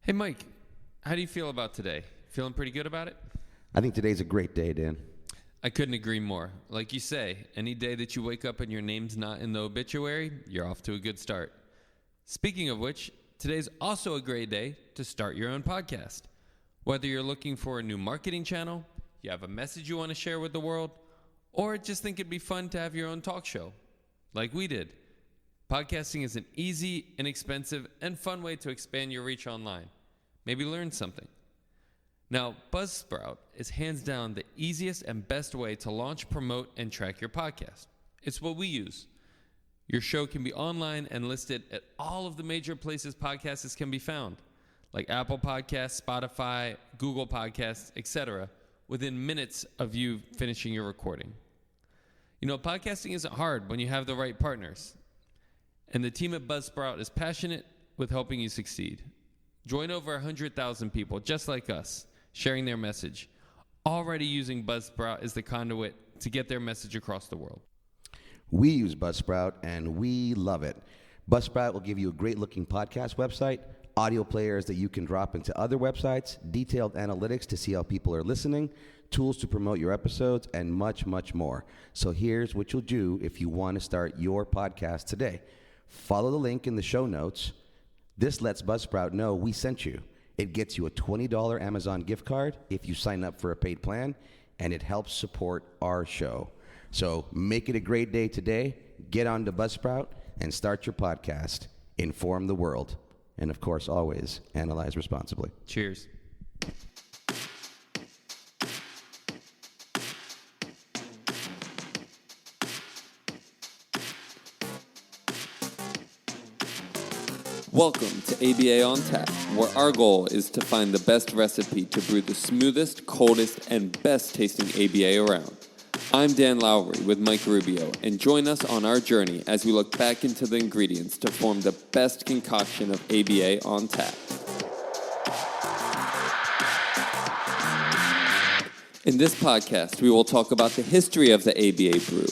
Hey, Mike, how do you feel about today? Feeling pretty good about it? I think today's a great day, Dan. I couldn't agree more. Like you say, any day that you wake up and your name's not in the obituary, you're off to a good start. Speaking of which, today's also a great day to start your own podcast. Whether you're looking for a new marketing channel, you have a message you want to share with the world, or just think it'd be fun to have your own talk show, like we did. Podcasting is an easy, inexpensive, and fun way to expand your reach online. Maybe learn something. Now, Buzzsprout is hands down the easiest and best way to launch, promote, and track your podcast. It's what we use. Your show can be online and listed at all of the major places podcasts can be found, like Apple Podcasts, Spotify, Google Podcasts, etc., within minutes of you finishing your recording. You know, podcasting isn't hard when you have the right partners. And the team at Buzzsprout is passionate with helping you succeed. Join over 100,000 people just like us, sharing their message, already using Buzzsprout as the conduit to get their message across the world. We use Buzzsprout, and we love it. Buzzsprout will give you a great-looking podcast website, audio players that you can drop into other websites, detailed analytics to see how people are listening, tools to promote your episodes, and much, much more. So here's what you'll do if you want to start your podcast today. Follow the link in the show notes. This lets Buzzsprout know we sent you. It gets you a $20 Amazon gift card if you sign up for a paid plan, and it helps support our show. So make it a great day today. Get on to Buzzsprout and start your podcast. Inform the world. And of course, always analyze responsibly. Cheers. Welcome to ABA on Tap, where our goal is to find the best recipe to brew the smoothest, coldest, and best tasting ABA around. I'm Dan Lowry with Mike Rubio, and join us on our journey as we look back into the ingredients to form the best concoction of ABA on tap. In this podcast, we will talk about the history of the ABA brew,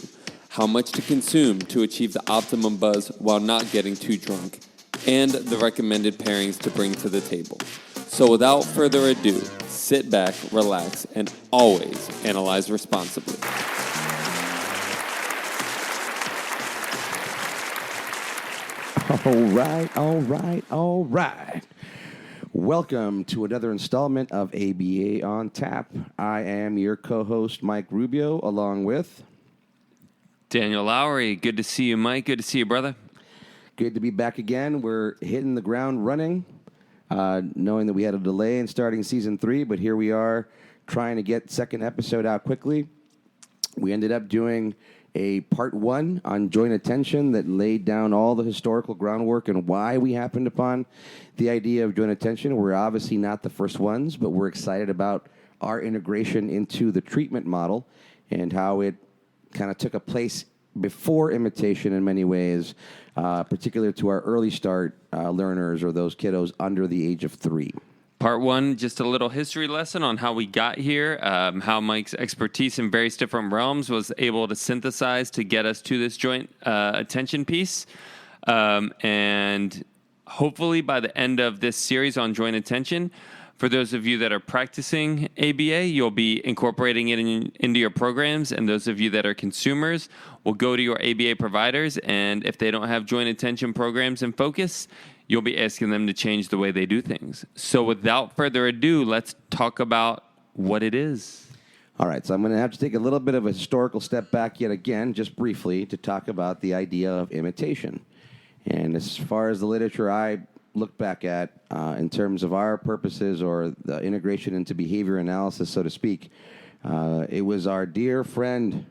how much to consume to achieve the optimum buzz while not getting too drunk, and the recommended pairings to bring to the table. So without further ado, sit back, relax, and always analyze responsibly. All right. Welcome to another installment of ABA on Tap. I am your co-host, Mike Rubio, along with Daniel Lowry, good to see you, Mike. Good to see you, brother. Good to be back again. We're hitting the ground running, knowing that we had a delay in starting season 3, but here we are trying to get second episode out quickly. We ended up doing a part 1 on joint attention that laid down all the historical groundwork and why we happened upon the idea of joint attention. We're obviously not the first ones, but we're excited about our integration into the treatment model and how it kind of took a place before imitation in many ways, particular to our early start learners or those kiddos under the age of 3. Part 1, just a little history lesson on how we got here, how Mike's expertise in various different realms was able to synthesize to get us to this joint attention piece. And hopefully by the end of this series on joint attention, for those of you that are practicing ABA, you'll be incorporating it into your programs. And those of you that are consumers will go to your ABA providers. And if they don't have joint attention programs in focus, you'll be asking them to change the way they do things. So without further ado, let's talk about what it is. All right, so I'm going to have to take a little bit of a historical step back yet again, just briefly, to talk about the idea of imitation. And as far as the literature I look back at in terms of our purposes or the integration into behavior analysis, so to speak, it was our dear friend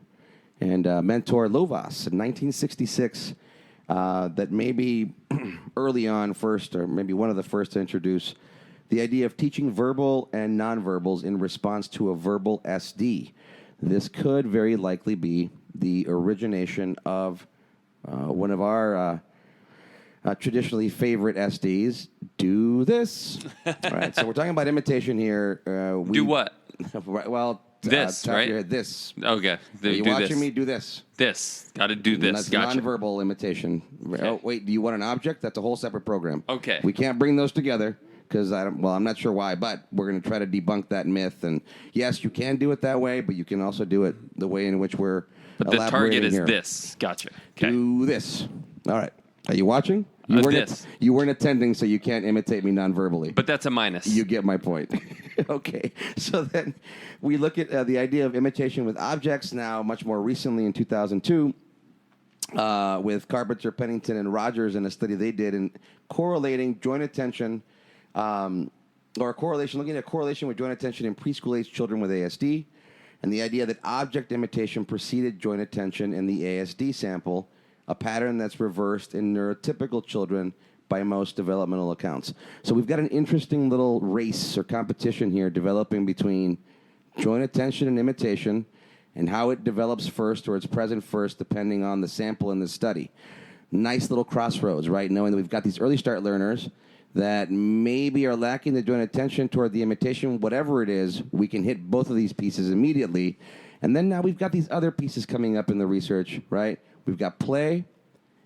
and mentor Lovas in 1966 that maybe early on first, or maybe one of the first to introduce the idea of teaching verbal and nonverbals in response to a verbal SD. This could very likely be the origination of one of our traditionally favorite SDs, do this. All right, so we're talking about imitation here. Do what? Well, this, right? Your head, this. Okay. Are you watching me? Do this. This. Got to do this. That's gotcha. Nonverbal imitation. Okay. Oh, wait, do you want an object? That's a whole separate program. Okay. We can't bring those together. because I'm not sure why, but we're going to try to debunk that myth. And yes, you can do it that way, but you can also do it the way in which we're But the target is here. this. Gotcha. Okay. Do this. All right. Are you watching? You weren't attending, so you can't imitate me non-verbally. But that's a minus. You get my point. Okay. So then we look at the idea of imitation with objects now much more recently in 2002 with Carpenter, Pennington, and Rogers in a study they did in correlating joint attention looking at correlation with joint attention in preschool-age children with ASD, and the idea that object imitation preceded joint attention in the ASD sample, a pattern that's reversed in neurotypical children by most developmental accounts. So we've got an interesting little race or competition here developing between joint attention and imitation and how it develops first or it's present first depending on the sample in the study. Nice little crossroads, right? Knowing that we've got these early start learners that maybe are lacking the joint attention toward the imitation, whatever it is, we can hit both of these pieces immediately. And then now we've got these other pieces coming up in the research, right? We've got play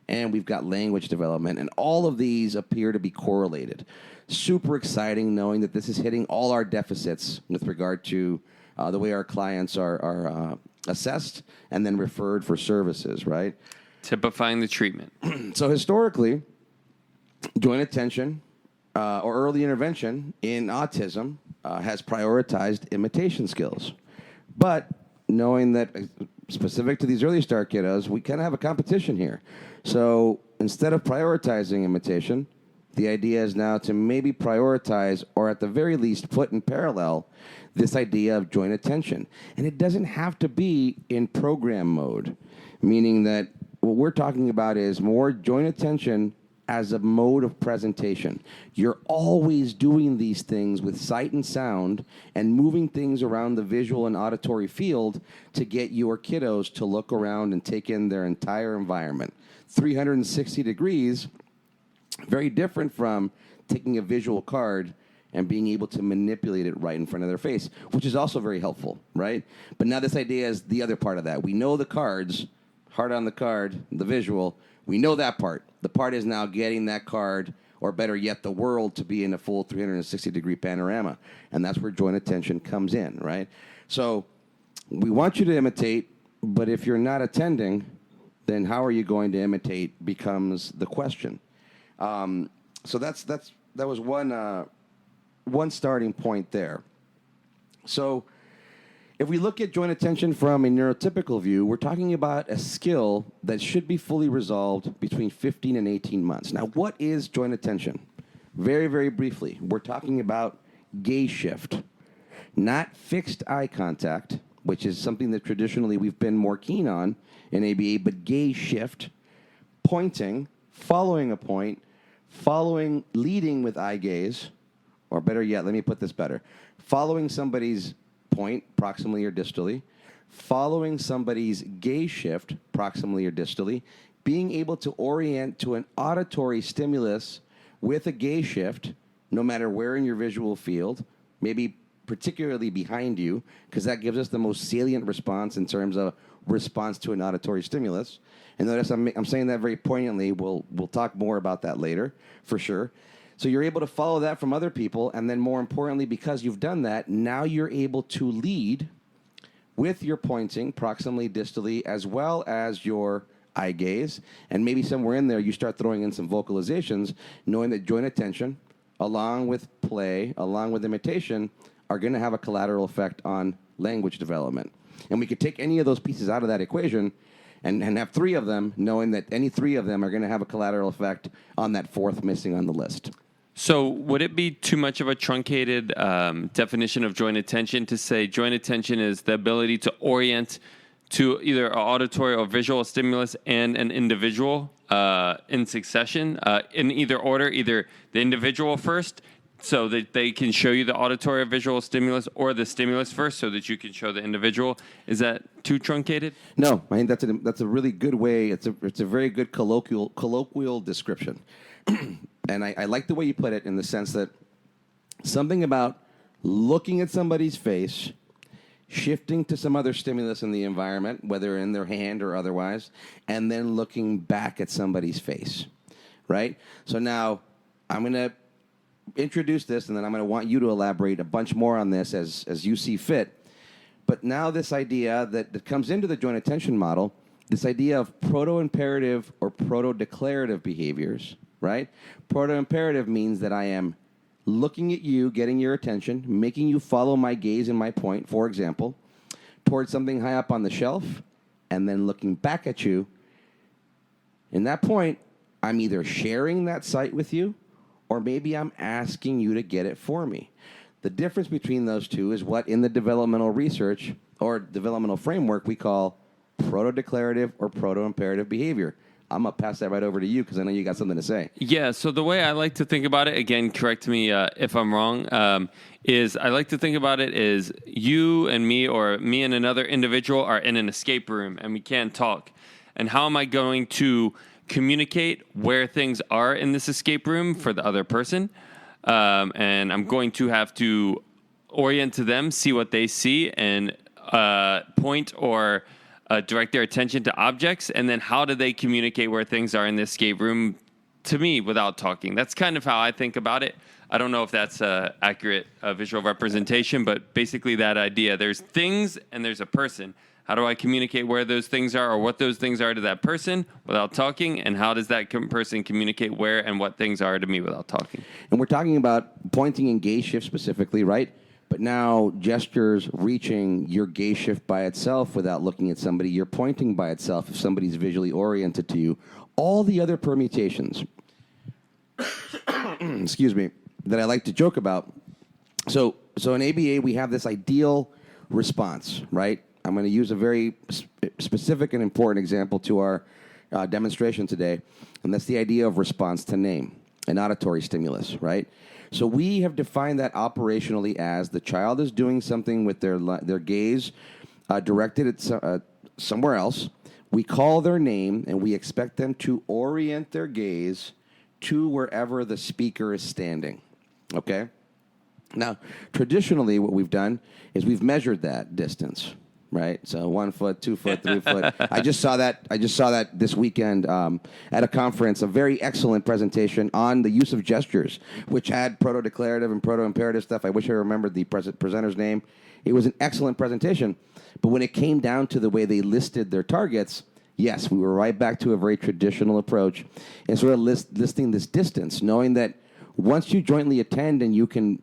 and we've got language development, and all of these appear to be correlated. Super exciting knowing that this is hitting all our deficits with regard to the way our clients are assessed and then referred for services, right? Typifying the treatment. So historically, joint attention or early intervention in autism has prioritized imitation skills. But knowing that specific to these early start kiddos, we kind of have a competition here. So instead of prioritizing imitation, the idea is now to maybe prioritize or at the very least put in parallel this idea of joint attention. And it doesn't have to be in program mode, meaning that what we're talking about is more joint attention as a mode of presentation. You're always doing these things with sight and sound and moving things around the visual and auditory field to get your kiddos to look around and take in their entire environment. 360 degrees, very different from taking a visual card and being able to manipulate it right in front of their face, which is also very helpful, right? But now this idea is the other part of that. We know the cards, heart on the card, the visual, we know that part. The part is now getting that card, or better yet, the world to be in a full 360-degree panorama. And that's where joint attention comes in, right? So we want you to imitate, but if you're not attending, then how are you going to imitate becomes the question. So that was one starting point there. So if we look at joint attention from a neurotypical view, we're talking about a skill that should be fully resolved between 15 and 18 months. Now, what is joint attention? Very, very briefly, we're talking about gaze shift, not fixed eye contact, which is something that traditionally we've been more keen on in ABA, but gaze shift, pointing, following a point, leading with eye gaze, or better yet, let me put this better, following somebody's point, proximally or distally, following somebody's gaze shift, proximally or distally, being able to orient to an auditory stimulus with a gaze shift, no matter where in your visual field, maybe particularly behind you, because that gives us the most salient response in terms of response to an auditory stimulus. And notice I'm saying that very poignantly. We'll talk more about that later, for sure. So you're able to follow that from other people, and then more importantly, because you've done that, now you're able to lead with your pointing, proximally, distally, as well as your eye gaze, and maybe somewhere in there you start throwing in some vocalizations, knowing that joint attention, along with play, along with imitation, are going to have a collateral effect on language development. And we could take any of those pieces out of that equation and have three of them, knowing that any three of them are going to have a collateral effect on that fourth missing on the list. So would it be too much of a truncated definition of joint attention to say joint attention is the ability to orient to either an auditory or visual stimulus and an individual in succession, in either order, either the individual first so that they can show you the auditory or visual stimulus, or the stimulus first so that you can show the individual? Is that too truncated? No, I think that's a really good way. It's a very good colloquial description. And I like the way you put it in the sense that something about looking at somebody's face, shifting to some other stimulus in the environment, whether in their hand or otherwise, and then looking back at somebody's face, right? So now I'm going to introduce this, and then I'm going to want you to elaborate a bunch more on this as you see fit. But now this idea that comes into the joint attention model, this idea of proto-imperative or proto-declarative behaviors, right? Proto-imperative means that I am looking at you, getting your attention, making you follow my gaze and my point, for example, towards something high up on the shelf, and then looking back at you. In that point, I'm either sharing that sight with you, or maybe I'm asking you to get it for me. The difference between those two is what in the developmental research or developmental framework we call proto-declarative or proto-imperative behavior. I'm going to pass that right over to you because I know you got something to say. Yeah, so the way I like to think about it, again, correct me if I'm wrong, is I like to think about it as you and me or me and another individual are in an escape room and we can't talk. And how am I going to communicate where things are in this escape room for the other person? And I'm going to have to orient to them, see what they see, and point or direct their attention to objects, and then how do they communicate where things are in the escape room to me without talking? That's kind of how I think about it. I don't know if that's an accurate visual representation, but basically that idea. There's things and there's a person. How do I communicate where those things are or what those things are to that person without talking? And how does that person communicate where and what things are to me without talking? And we're talking about pointing and gaze shift specifically, right? But now gestures reaching your gaze shift by itself without looking at somebody. You're pointing by itself if somebody's visually oriented to you. All the other permutations, excuse me, that I like to joke about. So in ABA, we have this ideal response, right? I'm going to use a very specific and important example to our demonstration today, and that's the idea of response to name, an auditory stimulus, right? So we have defined that operationally as the child is doing something with their gaze directed at somewhere else. We call their name, and we expect them to orient their gaze to wherever the speaker is standing, okay? Now, traditionally, what we've done is we've measured that distance, right? So 1 foot, 2 foot, 3 foot. I just saw that this weekend at a conference, a very excellent presentation on the use of gestures, which had proto-declarative and proto-imperative stuff. I wish I remembered the presenter's name. It was an excellent presentation. But when it came down to the way they listed their targets, yes, we were right back to a very traditional approach and sort of listing this distance, knowing that once you jointly attend and you can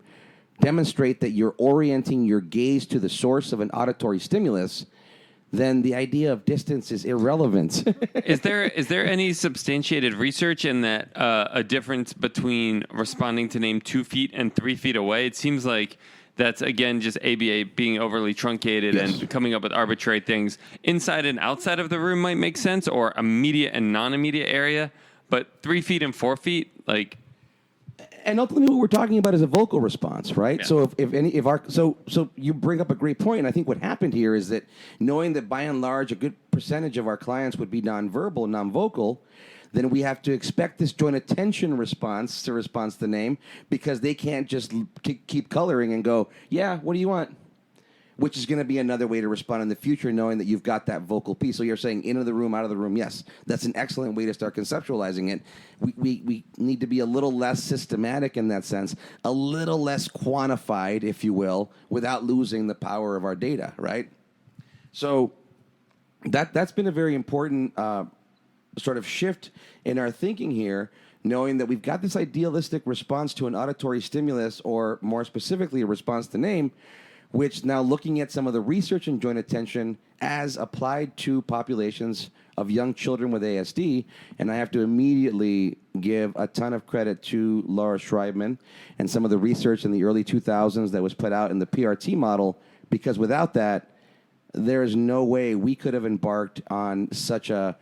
demonstrate that you're orienting your gaze to the source of an auditory stimulus, then the idea of distance is irrelevant. Is there any substantiated research in that a difference between responding to name 2 feet and 3 feet away? It seems like that's, again, just ABA being overly truncated and coming up with arbitrary things. Inside and outside of the room might make sense, or immediate and non-immediate area, but 3 feet and 4 feet, like... And ultimately, what we're talking about is a vocal response, right? Yeah. So you bring up a great point, and I think what happened here is that knowing that by and large a good percentage of our clients would be nonverbal, non-vocal, then we have to expect this joint attention response to the name because they can't just keep coloring and go, yeah, what do you want? Which is going to be another way to respond in the future, knowing that you've got that vocal piece. So you're saying into the room, out of the room. Yes, that's an excellent way to start conceptualizing it. We need to be a little less systematic in that sense, a little less quantified, if you will, without losing the power of our data, right? So that's been a very important sort of shift in our thinking here, knowing that we've got this idealistic response to an auditory stimulus, or more specifically, a response to name, which now looking at some of the research in joint attention as applied to populations of young children with ASD, and I have to immediately give a ton of credit to Laura Schreibman and some of the research in the early 2000s that was put out in the PRT model, because without that, there is no way we could have embarked on such a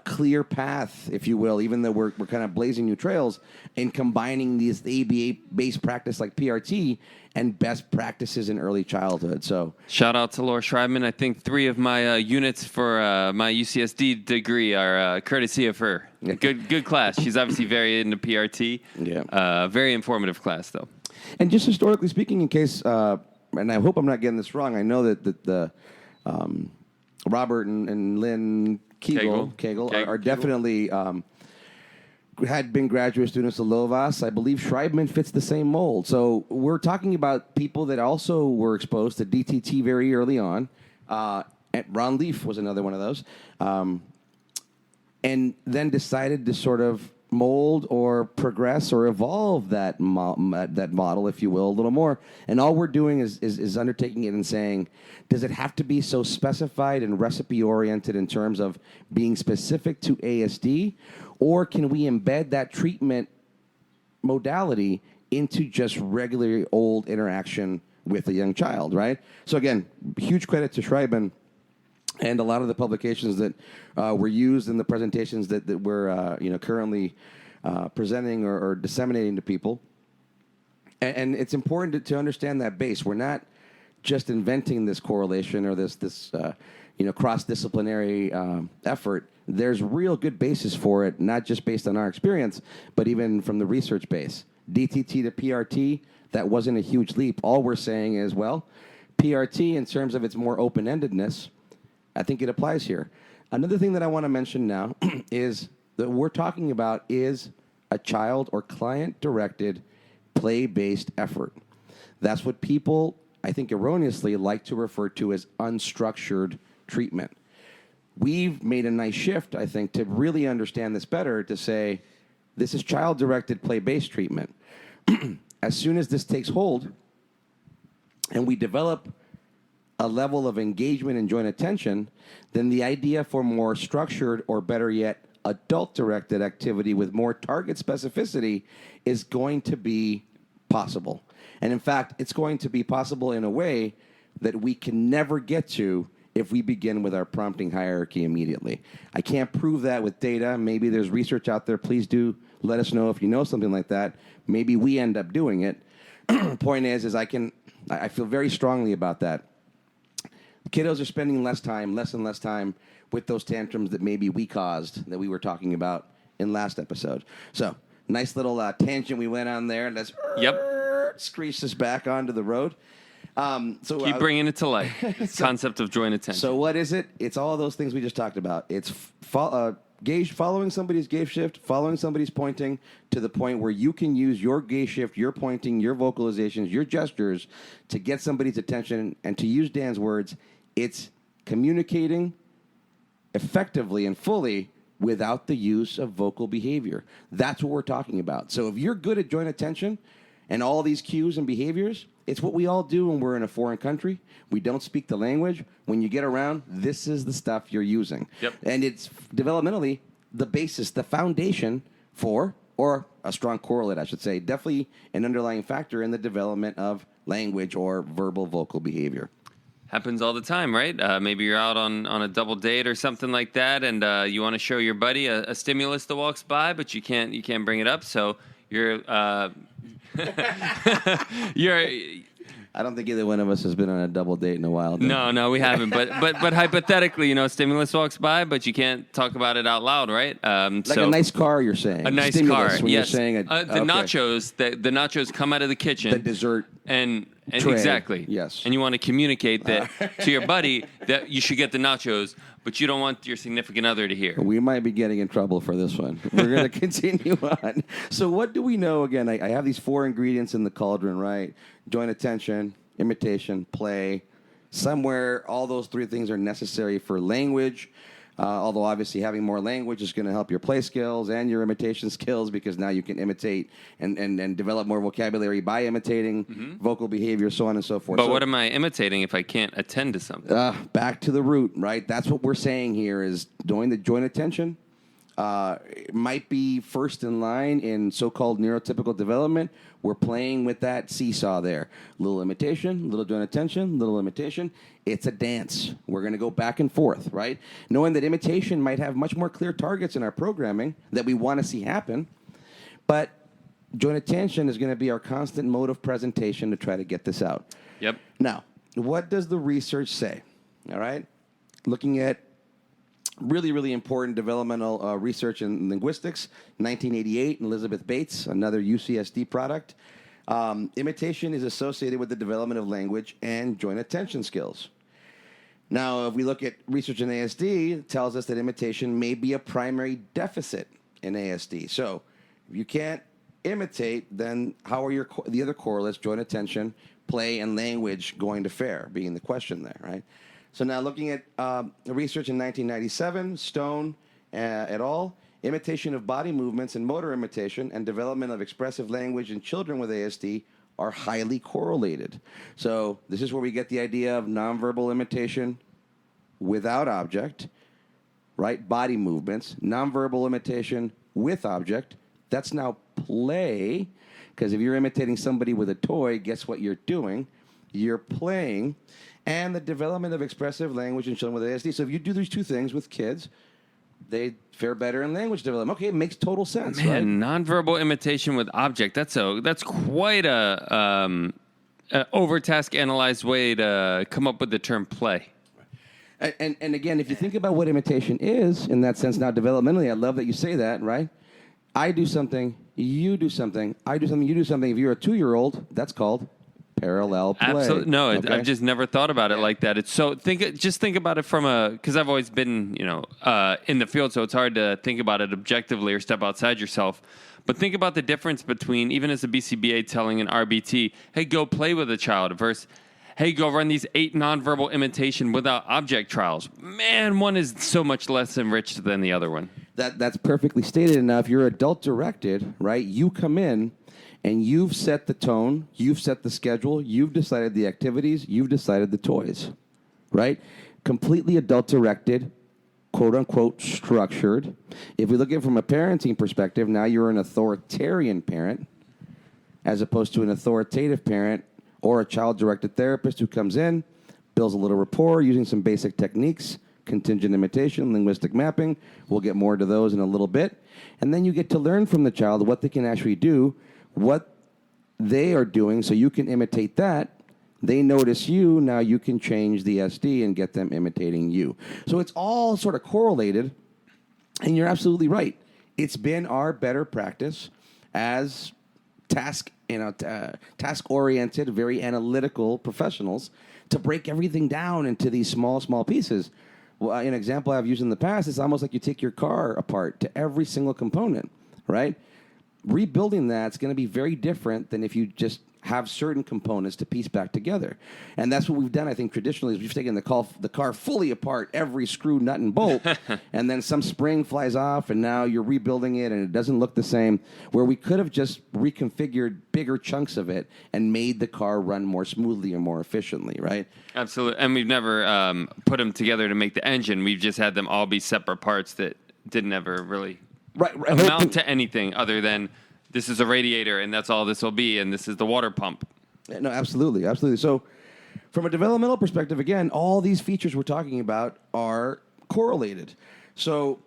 clear path, if you will, even though we're kind of blazing new trails, in combining these ABA-based practice like PRT and best practices in early childhood. So shout out to Laura Schreibman. I think 3 of my units for my UCSD degree are courtesy of her. Good class. She's obviously very into PRT. Yeah. Very informative class, though. And just historically speaking, in case, and I hope I'm not getting this wrong, I know that the Robert and Lynn Kegel are definitely had been graduate students of Lovas. I believe Schreibman fits the same mold. So we're talking about people that also were exposed to DTT very early on. And Ron Leaf was another one of those. And then decided to sort of mold or progress or evolve that model, if you will, a little more. And all we're doing is undertaking it and saying, does it have to be so specified and recipe-oriented in terms of being specific to ASD? Or can we embed that treatment modality into just regular old interaction with a young child, right? So again, huge credit to Schreiben and a lot of the publications that were used in the presentations that we're currently presenting or disseminating to people. And it's important to understand that base. We're not just inventing this correlation or this cross-disciplinary effort. There's real good basis for it, not just based on our experience, but even from the research base. DTT to PRT, that wasn't a huge leap. All we're saying is, well, PRT, in terms of its more open-endedness, I think it applies here. Another thing that I want to mention now is that we're talking about is a child or client-directed play-based effort. That's what people, I think erroneously, like to refer to as unstructured treatment. We've made a nice shift, I think, to really understand this better, to say this is child-directed play-based treatment. As soon as this takes hold and we develop a level of engagement and joint attention, then the idea for more structured or better yet, adult-directed activity with more target specificity is going to be possible. And in fact, it's going to be possible in a way that we can never get to if we begin with our prompting hierarchy immediately. I can't prove that with data. Maybe there's research out there. Please do let us know if you know something like that. Maybe we end up doing it. Point is I feel very strongly about that. Kiddos are spending less and less time with those tantrums that maybe we caused, that we were talking about in last episode. So, nice little tangent we went on there. Let's screech this back onto the road. Keep bringing it to life. Concept of joint attention. So what is it? It's all those things we just talked about. It's following somebody's gaze shift, following somebody's pointing to the point where you can use your gaze shift, your pointing, your vocalizations, your gestures to get somebody's attention. And to use Dan's words, it's communicating effectively and fully without the use of vocal behavior. That's what we're talking about. So if you're good at joint attention and all these cues and behaviors, it's what we all do when we're in a foreign country. We don't speak the language. When you get around, this is the stuff you're using. Yep. And it's developmentally the basis, the foundation for, or a strong correlate, I should say, definitely an underlying factor in the development of language or verbal vocal behavior. Happens all the time, right? Maybe you're out on a double date or something like that, and you want to show your buddy a stimulus that walks by, but you can't bring it up, so you're I don't think either one of us has been on a double date in a while. No, we haven't. But hypothetically, stimulus walks by, but you can't talk about it out loud, right? Like a nice car, you're saying. A nice stimulus, car. When Yes. You're saying nachos. The nachos come out of the kitchen. The dessert. And tray. Exactly. Yes. And you want to communicate that to your buddy that you should get the nachos, but you don't want your significant other to hear. We might be getting in trouble for this one. We're going to continue on. So what do we know? Again, I have these 4 ingredients in the cauldron, right? Joint attention, imitation, play. Somewhere, all those 3 things are necessary for language. Although obviously having more language is going to help your play skills and your imitation skills, because now you can imitate and develop more vocabulary by imitating vocal behavior, so on and so forth. But what am I imitating if I can't attend to something? Back to the root, right? That's what we're saying here is doing the joint attention. It might be first in line in so-called neurotypical development. We're playing with that seesaw there. Little imitation, little joint attention, little imitation. It's a dance. We're going to go back and forth, right? Knowing that imitation might have much more clear targets in our programming that we want to see happen, but joint attention is going to be our constant mode of presentation to try to get this out. Yep. Now, what does the research say? All right? Looking at really, really important developmental research in linguistics. 1988, Elizabeth Bates, another UCSD product. Imitation is associated with the development of language and joint attention skills. Now, if we look at research in ASD, it tells us that imitation may be a primary deficit in ASD. So if you can't imitate, then how are the other correlates, joint attention, play, and language going to fare, being the question there, right? So now looking at research in 1997, Stone et al., imitation of body movements and motor imitation and development of expressive language in children with ASD are highly correlated. So this is where we get the idea of nonverbal imitation without object, right? Body movements, nonverbal imitation with object. That's now play, because if you're imitating somebody with a toy, guess what you're doing? You're playing. And the development of expressive language in children with ASD. So if you do these two things with kids, they fare better in language development. Okay, it makes total sense. Man, right? nonverbal imitation with object. That's quite a overtask analyzed way to come up with the term play. And again, if you think about what imitation is in that sense, now developmentally, I love that you say that, right? I do something, you do something, I do something, you do something. If you're a 2-year-old, that's called parallel play. Absolutely. No, okay? I've just never thought about it like that. It's so just think about it from because I've always been, in the field, so it's hard to think about it objectively or step outside yourself. But think about the difference between, even as a BCBA telling an RBT, hey, go play with a child, versus, hey, go run these 8 nonverbal imitation without object trials. Man, one is so much less enriched than the other one. That's perfectly stated. Now, if you're adult directed, right, you come in and you've set the tone, you've set the schedule, you've decided the activities, you've decided the toys, right? Completely adult directed, quote unquote structured. If we look at it from a parenting perspective, now you're an authoritarian parent as opposed to an authoritative parent or a child-directed therapist who comes in, builds a little rapport using some basic techniques, contingent imitation, linguistic mapping. We'll get more to those in a little bit. And then you get to learn from the child what they can actually do, what they are doing, so you can imitate that. They notice you, now you can change the SD and get them imitating you. So it's all sort of correlated, and you're absolutely right. It's been our better practice as task-oriented, very analytical professionals to break everything down into these small pieces. Well, an example I've used in the past is almost like you take your car apart to every single component, right? Rebuilding that's going to be very different than if you just have certain components to piece back together. And that's what we've done, I think, traditionally, is we've taken the car fully apart, every screw, nut, and bolt, and then some spring flies off, and now you're rebuilding it, and it doesn't look the same, where we could have just reconfigured bigger chunks of it and made the car run more smoothly and more efficiently, right? Absolutely. And we've never put them together to make the engine. We've just had them all be separate parts that didn't ever really amount to anything other than this is a radiator and that's all this will be, and this is the water pump. No, absolutely. So from a developmental perspective, again, all these features we're talking about are correlated. So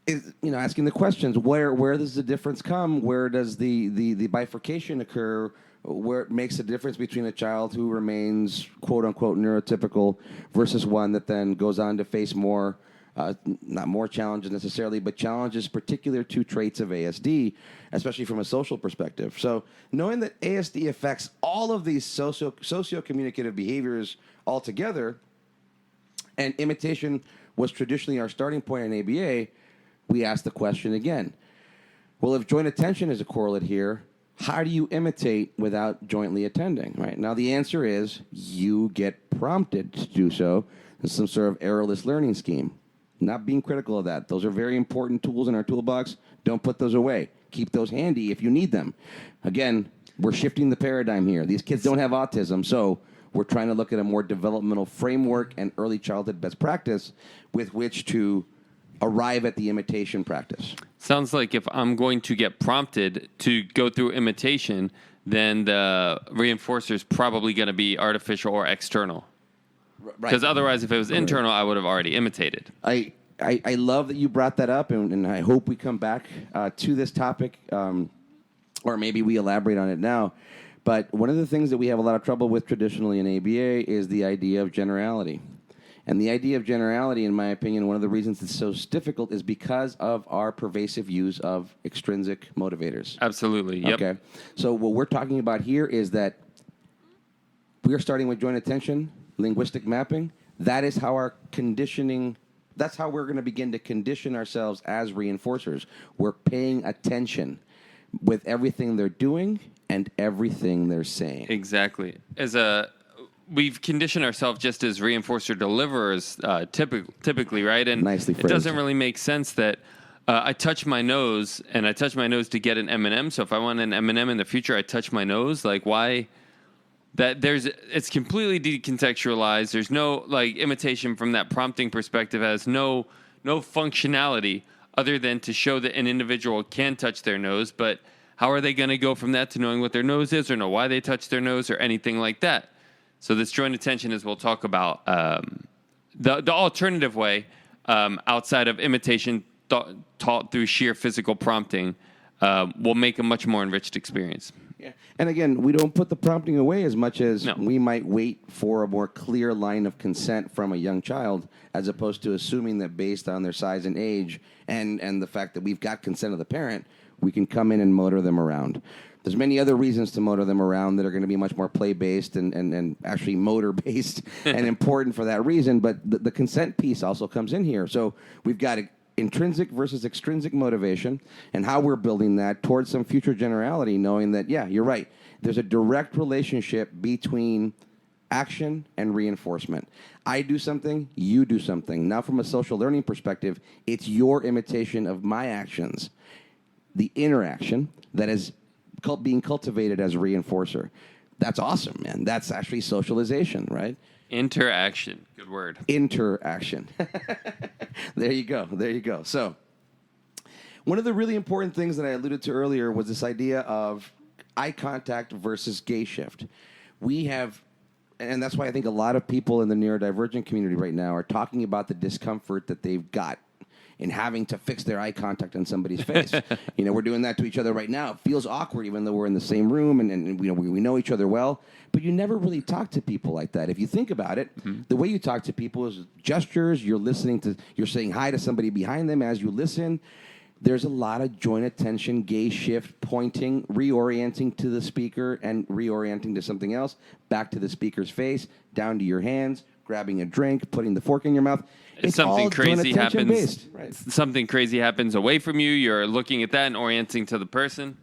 asking the questions, where does the difference come? Where does the bifurcation occur? Where it makes a difference between a child who remains quote unquote neurotypical versus one that then goes on to face more not more challenges necessarily, but challenges particular to traits of ASD, especially from a social perspective. So knowing that ASD affects all of these socio-communicative behaviors altogether, and imitation was traditionally our starting point in ABA, we asked the question again. Well, if joint attention is a correlate here, how do you imitate without jointly attending, right? Now, the answer is you get prompted to do so in some sort of errorless learning scheme. Not being critical of that. Those are very important tools in our toolbox. Don't put those away. Keep those handy if you need them. Again, we're shifting the paradigm here. These kids don't have autism, so we're trying to look at a more developmental framework and early childhood best practice with which to arrive at the imitation practice. Sounds like if I'm going to get prompted to go through imitation, then the reinforcer is probably going to be artificial or external. Because otherwise, if it was internal, I would have already imitated. I love that you brought that up, and I hope we come back to this topic, or maybe we elaborate on it now. But one of the things that we have a lot of trouble with traditionally in ABA is the idea of generality. And the idea of generality, in my opinion, one of the reasons it's so difficult is because of our pervasive use of extrinsic motivators. Absolutely, yep. Okay, so what we're talking about here is that we are starting with joint attention, linguistic mapping. That is how our conditioning that's how we're going to begin to condition ourselves as reinforcers. We're paying attention with everything they're doing and everything they're saying. Exactly. We've conditioned ourselves just as reinforcer deliverers, typically, right? And Nicely it phrased. doesn't really make sense that I touch my nose, and I touch my nose to get an M&M. So if I want an M&M in the future, I touch my nose. Like, why? It's completely decontextualized. There's no, like, imitation from that prompting perspective has no functionality other than to show that an individual can touch their nose. But how are they going to go from that to knowing what their nose is or know why they touch their nose or anything like that? So this joint attention, as we'll talk about, the alternative way outside of imitation taught through sheer physical prompting will make a much more enriched experience. Yeah. And again, we don't put the prompting away as much as No. we might wait for a more clear line of consent from a young child, as opposed to assuming that based on their size and age and the fact that we've got consent of the parent, we can come in and motor them around. There's many other reasons to motor them around that are going to be much more play-based and actually motor-based and important for that reason, but the consent piece also comes in here. So we've got intrinsic versus extrinsic motivation and how we're building that towards some future generality, knowing that, yeah, you're right. There's a direct relationship between action and reinforcement. I do something, you do something. Now, from a social learning perspective, it's your imitation of my actions, the interaction that is being cultivated as a reinforcer. That's awesome, man. That's actually socialization, right? Interaction. Good word. Interaction. There you go. So one of the really important things that I alluded to earlier was this idea of eye contact versus gaze shift. We have, and that's why I think a lot of people in the neurodivergent community right now are talking about the discomfort that they've got in having to fix their eye contact on somebody's face. We're doing that to each other right now. It feels awkward even though we're in the same room and we know each other well, but you never really talk to people like that. If you think about it, the way you talk to people is gestures, you're saying hi to somebody behind them as you listen. There's a lot of joint attention, gaze shift, pointing, reorienting to the speaker and reorienting to something else, back to the speaker's face, down to your hands, grabbing a drink, putting the fork in your mouth. It's something all crazy happens. based. Right. Something crazy happens away from you. You're looking at that and orienting to the person.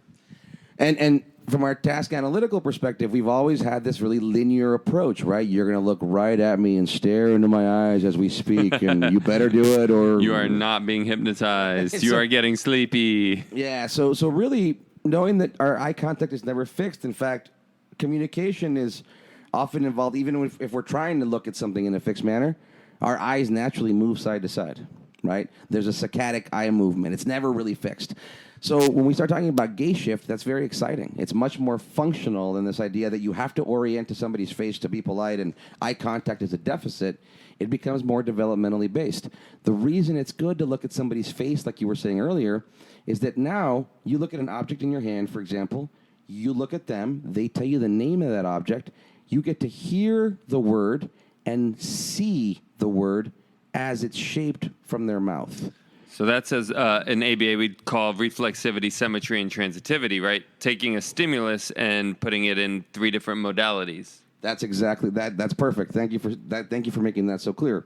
And from our task analytical perspective, we've always had this really linear approach, right? You're going to look right at me and stare into my eyes as we speak, and you better do it, or You are not being hypnotized. You are getting sleepy. Yeah. So really knowing that our eye contact is never fixed. In fact, communication is often involved, even if we're trying to look at something in a fixed manner. Our eyes naturally move side to side, right? There's a saccadic eye movement. It's never really fixed. So when we start talking about gaze shift, that's very exciting. It's much more functional than this idea that you have to orient to somebody's face to be polite and eye contact is a deficit. It becomes more developmentally based. The reason it's good to look at somebody's face, like you were saying earlier, is that now you look at an object in your hand, for example, you look at them, they tell you the name of that object, you get to hear the word and see the word as it's shaped from their mouth. So that's as in ABA we'd call reflexivity, symmetry, and transitivity, right? Taking a stimulus and putting it in 3 different modalities. That's exactly that. That's perfect. Thank you for that. Thank you for making that so clear.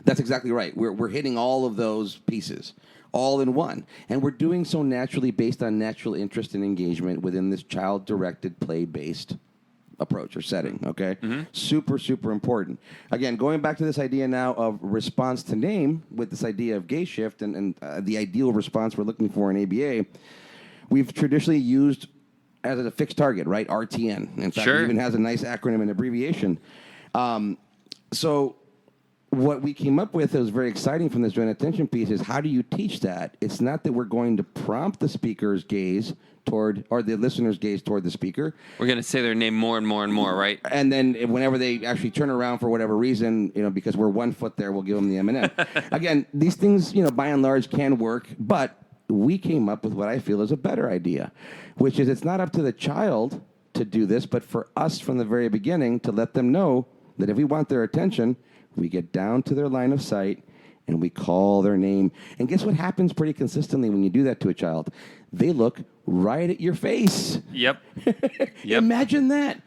That's exactly right. We're hitting all of those pieces all in one, and we're doing so naturally based on natural interest and engagement within this child-directed, play-based approach or setting, okay? Super, super important. Again, going back to this idea now of response to name with this idea of gaze shift and the ideal response we're looking for in ABA, we've traditionally used as a fixed target, right? RTN. In fact, it even has a nice acronym and abbreviation. So what we came up with that was very exciting from this joint attention piece is how do you teach that? It's not that we're going to prompt the speaker's gaze toward, or the listener's gaze toward the speaker. We're going to say their name more and more and more, right? And then whenever they actually turn around for whatever reason, because we're 1 foot there, we'll give them the M&M. Again, these things, by and large can work, but we came up with what I feel is a better idea, which is it's not up to the child to do this, but for us from the very beginning to let them know that if we want their attention, we get down to their line of sight and we call their name. And guess what happens pretty consistently when you do that to a child? They look right at your face. Yep. Imagine that.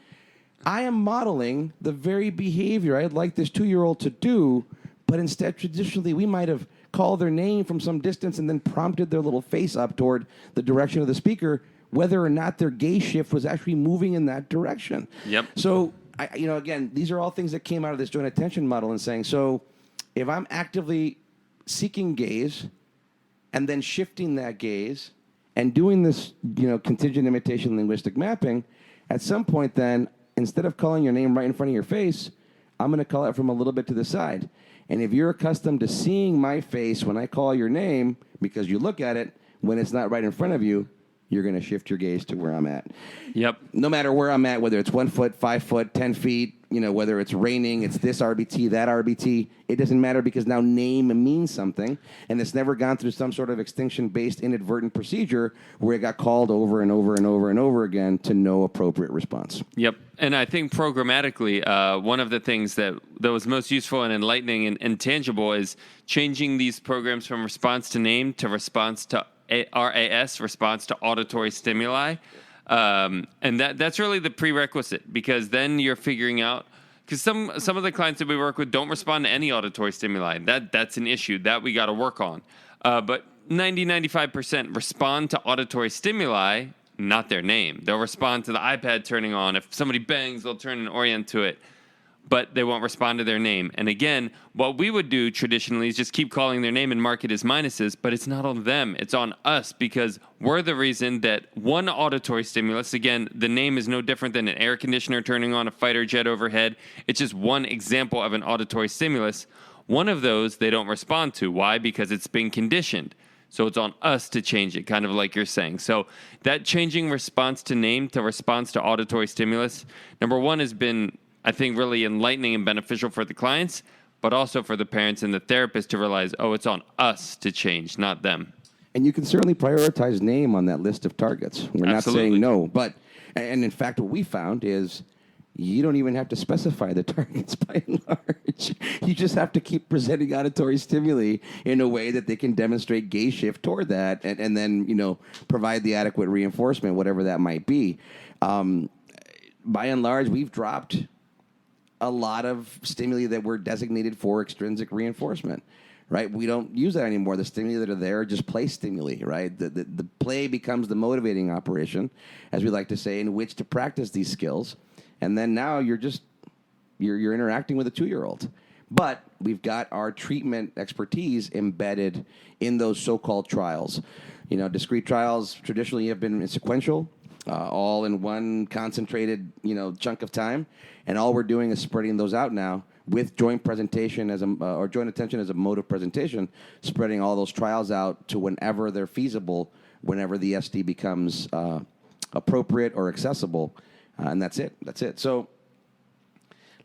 I am modeling the very behavior I'd like this 2-year-old to do, but But instead, traditionally, we might have called their name from some distance and then prompted their little face up toward the direction of the speaker, whether or not their gaze shift was actually moving in that direction. Yep. So, again, these are all things that came out of this joint attention model and saying, so if I'm actively seeking gaze and then shifting that gaze and doing this, contingent imitation linguistic mapping, at some point then, instead of calling your name right in front of your face, I'm going to call it from a little bit to the side. And if you're accustomed to seeing my face when I call your name because you look at it, when it's not right in front of you, you're going to shift your gaze to where I'm at. Yep. No matter where I'm at, whether it's 1 foot, 5 foot, 10 feet, whether it's raining, it's this RBT, that RBT, it doesn't matter because now name means something, and it's never gone through some sort of extinction-based inadvertent procedure where it got called over and over and over and over again to no appropriate response. Yep. And I think programmatically, one of the things that was most useful and enlightening and tangible is changing these programs from response to name to response to RAS, response to auditory stimuli. And that's really the prerequisite, because then you're figuring out, because some of the clients that we work with don't respond to any auditory stimuli. That's an issue that we got to work on. But 95% respond to auditory stimuli, not their name. They'll respond to the iPad turning on. If somebody bangs, they'll turn and orient to it, but they won't respond to their name. And again, what we would do traditionally is just keep calling their name and mark it as minuses, but it's not on them. It's on us, because we're the reason that one auditory stimulus, again, the name is no different than an air conditioner turning on, a fighter jet overhead. It's just one example of an auditory stimulus. One of those they don't respond to. Why? Because it's been conditioned. So it's on us to change it, kind of like you're saying. So that changing response to name to response to auditory stimulus, number one, has been, I think, really enlightening and beneficial for the clients, but also for the parents and the therapists to realize, it's on us to change, not them. And you can certainly prioritize name on that list of targets. We're not saying no, and in fact, what we found is you don't even have to specify the targets by and large. You just have to keep presenting auditory stimuli in a way that they can demonstrate gaze shift toward that, and then, provide the adequate reinforcement, whatever that might be. By and large, we've dropped a lot of stimuli that were designated for extrinsic reinforcement, right? We don't use that anymore. The stimuli that are there are just play stimuli, right? The play becomes the motivating operation, as we like to say, in which to practice these skills. And then now you're interacting with a 2-year-old. But we've got our treatment expertise embedded in those so-called trials. Discrete trials traditionally have been sequential, all in one concentrated, chunk of time. And all we're doing is spreading those out now with joint presentation or joint attention as a mode of presentation, spreading all those trials out to whenever they're feasible, whenever the SD becomes appropriate or accessible. And that's it. So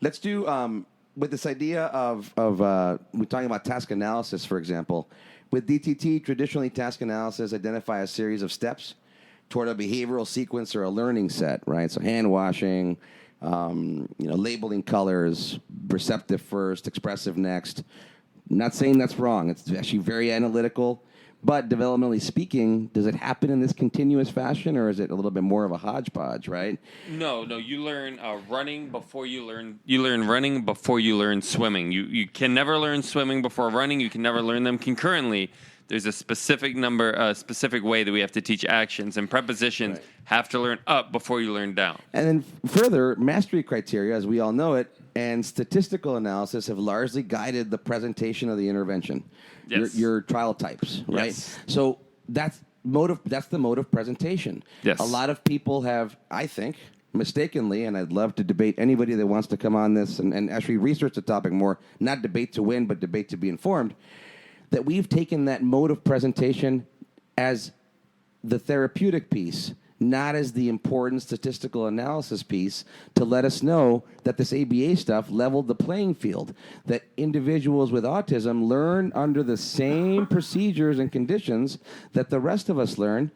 let's do, with this idea of we're talking about task analysis, for example. With DTT, traditionally task analysis identify a series of steps toward a behavioral sequence or a learning set, right? So hand washing, labeling colors, receptive first, expressive next. I'm not saying that's wrong. It's actually very analytical. But developmentally speaking, does it happen in this continuous fashion, or is it a little bit more of a hodgepodge, right? No. You learn running before you learn. You learn running before you learn swimming. You can never learn swimming before running. You can never learn them concurrently. There's a specific way that we have to teach actions, and prepositions have to learn up before you learn down. And then further, mastery criteria, as we all know it, and statistical analysis have largely guided the presentation of the intervention. Yes. Your trial types, right? Yes. So that's the mode of presentation. Yes. A lot of people have, I think, mistakenly, and I'd love to debate anybody that wants to come on this and actually research the topic more, not debate to win, but debate to be informed, that we've taken that mode of presentation as the therapeutic piece, not as the important statistical analysis piece, to let us know that this ABA stuff leveled the playing field, that individuals with autism learn under the same procedures and conditions that the rest of us learn,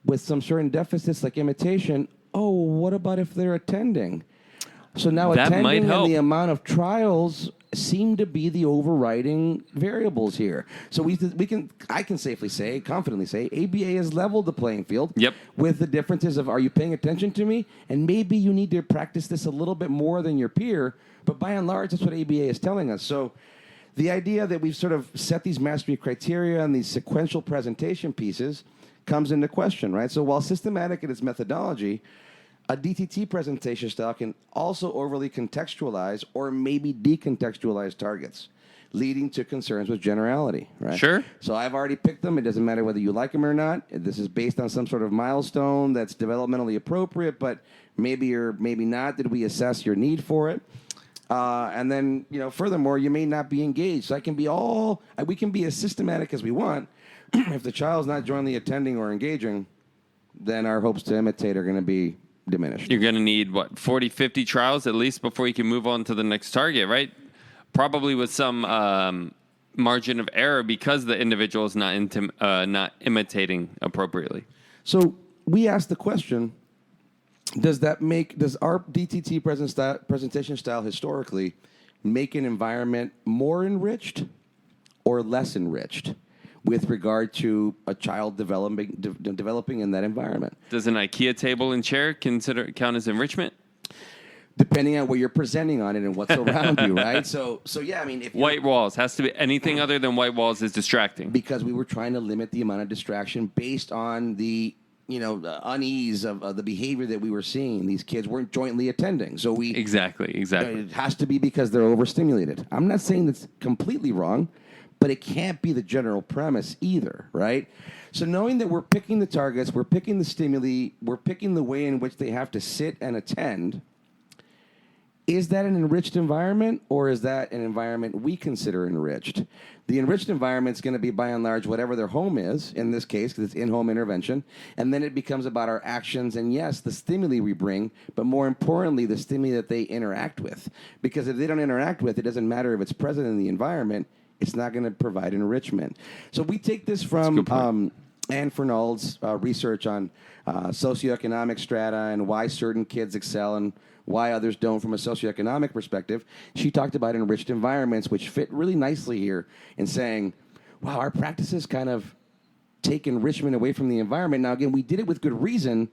with some certain deficits like imitation. What about if they're attending? So now that attending and the amount of trials seem to be the overriding variables here. So I can safely say, confidently say, ABA has leveled the playing field. Yep. With the differences of, are you paying attention to me? And maybe you need to practice this a little bit more than your peer, but by and large, that's what ABA is telling us. So the idea that we've sort of set these mastery criteria and these sequential presentation pieces comes into question, right? So while systematic in its methodology, a DTT presentation style can also overly contextualize or maybe decontextualize targets, leading to concerns with generality, right? Sure. So I've already picked them. It doesn't matter whether you like them or not. This is based on some sort of milestone that's developmentally appropriate, but maybe or maybe not. Did we assess your need for it? And then, furthermore, you may not be engaged. So we can be as systematic as we want. If the child's not jointly attending or engaging, then our hopes to imitate are going to be diminished. You're going to need, 40, 50 trials at least before you can move on to the next target, right? Probably with some margin of error because the individual is not imitating appropriately. So we asked the question, does our DTT presentation style historically make an environment more enriched or less enriched with regard to a child developing in that environment? Does an IKEA table and chair count as enrichment? Depending on what you're presenting on it and what's around you, right? So yeah, I mean, if white walls has to be anything other than white walls is distracting because we were trying to limit the amount of distraction based on the the unease of the behavior that we were seeing. These kids weren't jointly attending, so we exactly. It has to be because they're overstimulated. I'm not saying that's completely wrong, but it can't be the general premise either, right? So knowing that we're picking the targets, we're picking the stimuli, we're picking the way in which they have to sit and attend. Is that an enriched environment, or is that an environment we consider enriched? The enriched environment is going to be, by and large, whatever their home is, in this case, because it's in-home intervention, and then it becomes about our actions and, yes, the stimuli we bring, but more importantly, the stimuli that they interact with. Because if they don't interact with, it doesn't matter if it's present in the environment, it's not going to provide enrichment. So we take this from Anne Fernald's research on socioeconomic strata and why certain kids excel and why others don't from a socioeconomic perspective. She talked about enriched environments, which fit really nicely here in saying, wow, our practices kind of take enrichment away from the environment. Now, again, we did it with good reason,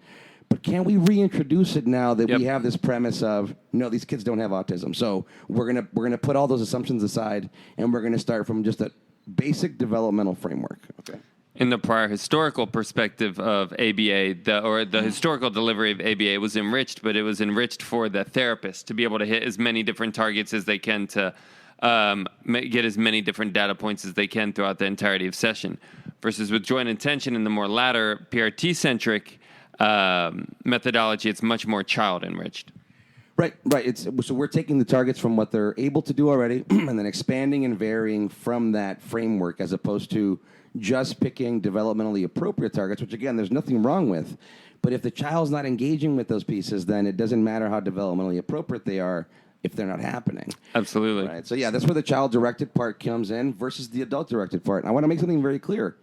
but can we reintroduce it now that we have this premise of, no, these kids don't have autism. So we're gonna put all those assumptions aside, and we're going to start from just a basic developmental framework. Okay. In the prior historical perspective of ABA, the historical delivery of ABA was enriched, but it was enriched for the therapist to be able to hit as many different targets as they can to get as many different data points as they can throughout the entirety of session. Versus with joint intention in the more latter PRT-centric methodology, it's much more child-enriched. Right. So we're taking the targets from what they're able to do already and then expanding and varying from that framework as opposed to just picking developmentally appropriate targets, which, again, there's nothing wrong with. But if the child's not engaging with those pieces, then it doesn't matter how developmentally appropriate they are if they're not happening. Absolutely. Right. So, yeah, that's where the child-directed part comes in versus the adult-directed part. And I want to make something very clear.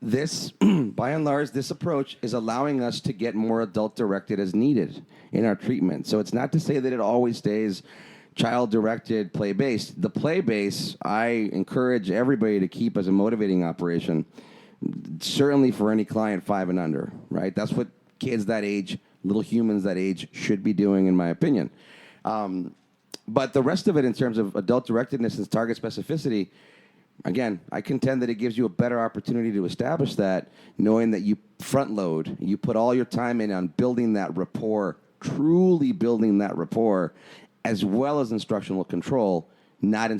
This, by and large, this approach is allowing us to get more adult-directed as needed in our treatment. So it's not to say that it always stays child-directed, play-based. The play-based, I encourage everybody to keep as a motivating operation, certainly for any client 5 and under, right? That's what kids that age, little humans that age, should be doing, in my opinion. But the rest of it, in terms of adult-directedness and target specificity, again, I contend that it gives you a better opportunity to establish that, knowing that you front-load, you put all your time in on building that rapport, truly building that rapport, as well as instructional control, not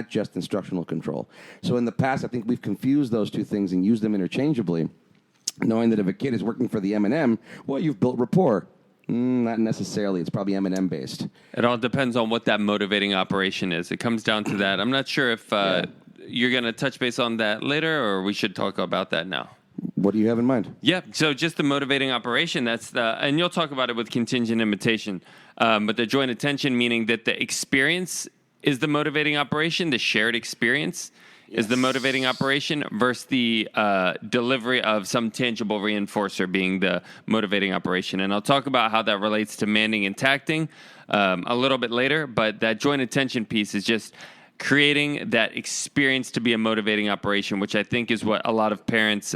just instructional control. So in the past, I think we've confused those two things and used them interchangeably, knowing that if a kid is working for the M&M, well, you've built rapport. Not necessarily. It's probably M&M based. It all depends on what that motivating operation is. It comes down to that. I'm not sure if you're going to touch base on that later, or we should talk about that now. What do you have in mind? Yeah, so just the motivating operation, and you'll talk about it with contingent imitation, but the joint attention, meaning that the experience is the motivating operation, the shared experience is the motivating operation versus the delivery of some tangible reinforcer being the motivating operation. And I'll talk about how that relates to manning and tacting a little bit later, but that joint attention piece is just creating that experience to be a motivating operation, which I think is what a lot of parents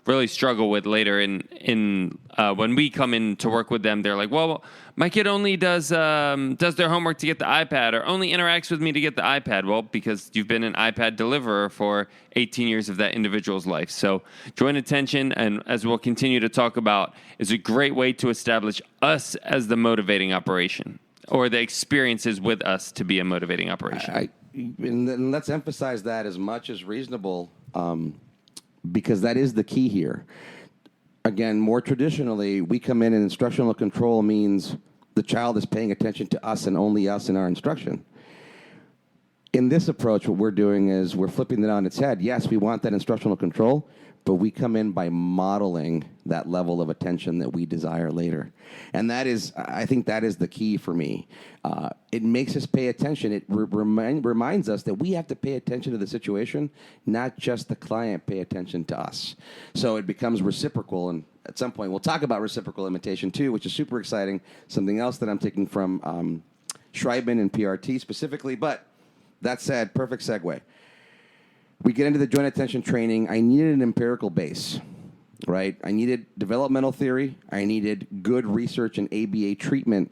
really struggle with later. In when we come in to work with them, they're like, "Well, my kid only does their homework to get the iPad, or only interacts with me to get the iPad." Well, because you've been an iPad deliverer for 18 years of that individual's life. So, joint attention, and as we'll continue to talk about, is a great way to establish us as the motivating operation, or the experiences with us to be a motivating operation. And let's emphasize that as much as reasonable, because that is the key here. Again, more traditionally, we come in and instructional control means the child is paying attention to us and only us in our instruction. In this approach, what we're doing is we're flipping it on its head. Yes, we want that instructional control, but we come in by modeling that level of attention that we desire later. And that is, I think that is the key for me. It makes us pay attention. It reminds us that we have to pay attention to the situation, not just the client pay attention to us. So it becomes reciprocal. And at some point, we'll talk about reciprocal imitation too, which is super exciting. Something else that I'm taking from Schreibman and PRT specifically. But that said, perfect segue. We get into the joint attention training. I needed an empirical base, right? I needed developmental theory. I needed good research and ABA treatment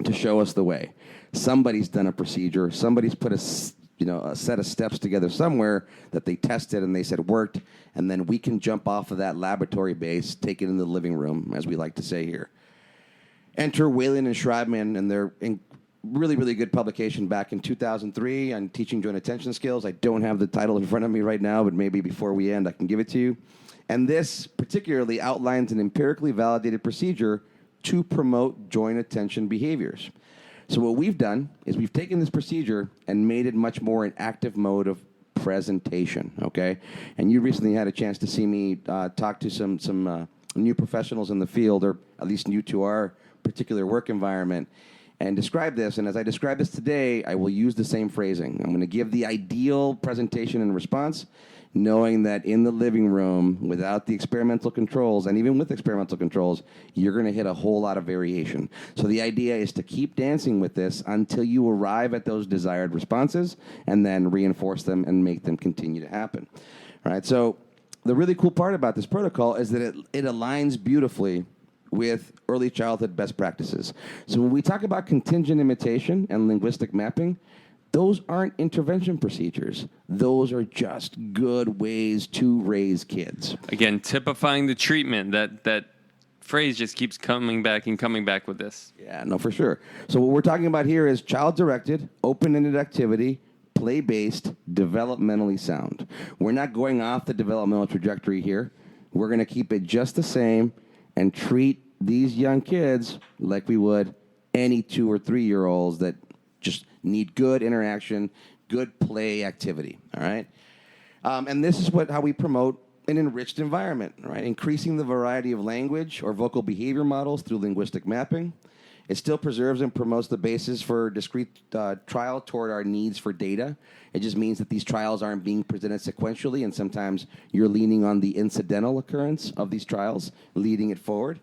to show us the way. Somebody's done a procedure. Somebody's put a set of steps together somewhere that they tested and they said worked, and then we can jump off of that laboratory base, take it in the living room, as we like to say here. Enter Whalen and Schreibman and their really, really good publication back in 2003 on teaching joint attention skills. I don't have the title in front of me right now, but maybe before we end, I can give it to you. And this particularly outlines an empirically validated procedure to promote joint attention behaviors. So what we've done is we've taken this procedure and made it much more an active mode of presentation, okay? And you recently had a chance to see me talk to some new professionals in the field, or at least new to our particular work environment, and describe this. And as I describe this today, I will use the same phrasing. I'm going to give the ideal presentation and response, knowing that in the living room, without the experimental controls, and even with experimental controls, you're going to hit a whole lot of variation. So the idea is to keep dancing with this until you arrive at those desired responses, and then reinforce them and make them continue to happen. All right. So the really cool part about this protocol is that it aligns beautifully with early childhood best practices. So when we talk about contingent imitation and linguistic mapping, those aren't intervention procedures. Those are just good ways to raise kids. Again, typifying the treatment. That phrase just keeps coming back with this. Yeah, no, for sure. So what we're talking about here is child-directed, open-ended activity, play-based, developmentally sound. We're not going off the developmental trajectory here. We're going to keep it just the same and treat these young kids like we would any 2 or 3 year olds that just need good interaction, good play activity. All right, and this is how we promote an enriched environment. Right, increasing the variety of language or vocal behavior models through linguistic mapping. It still preserves and promotes the basis for discrete trial toward our needs for data. It just means that these trials aren't being presented sequentially, and sometimes you're leaning on the incidental occurrence of these trials, leading it forward.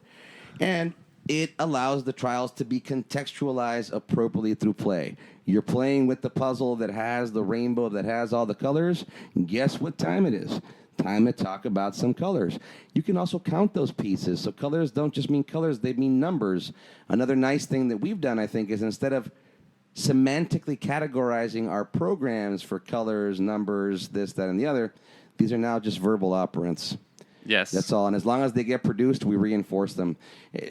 And it allows the trials to be contextualized appropriately through play. You're playing with the puzzle that has the rainbow, that has all the colors. And guess what time it is? Time to talk about some colors. You can also count those pieces. So colors don't just mean colors, they mean numbers. Another nice thing that we've done, I think, is instead of semantically categorizing our programs for colors, numbers, this, that, and the other, these are now just verbal operants. Yes. That's all. And as long as they get produced, we reinforce them.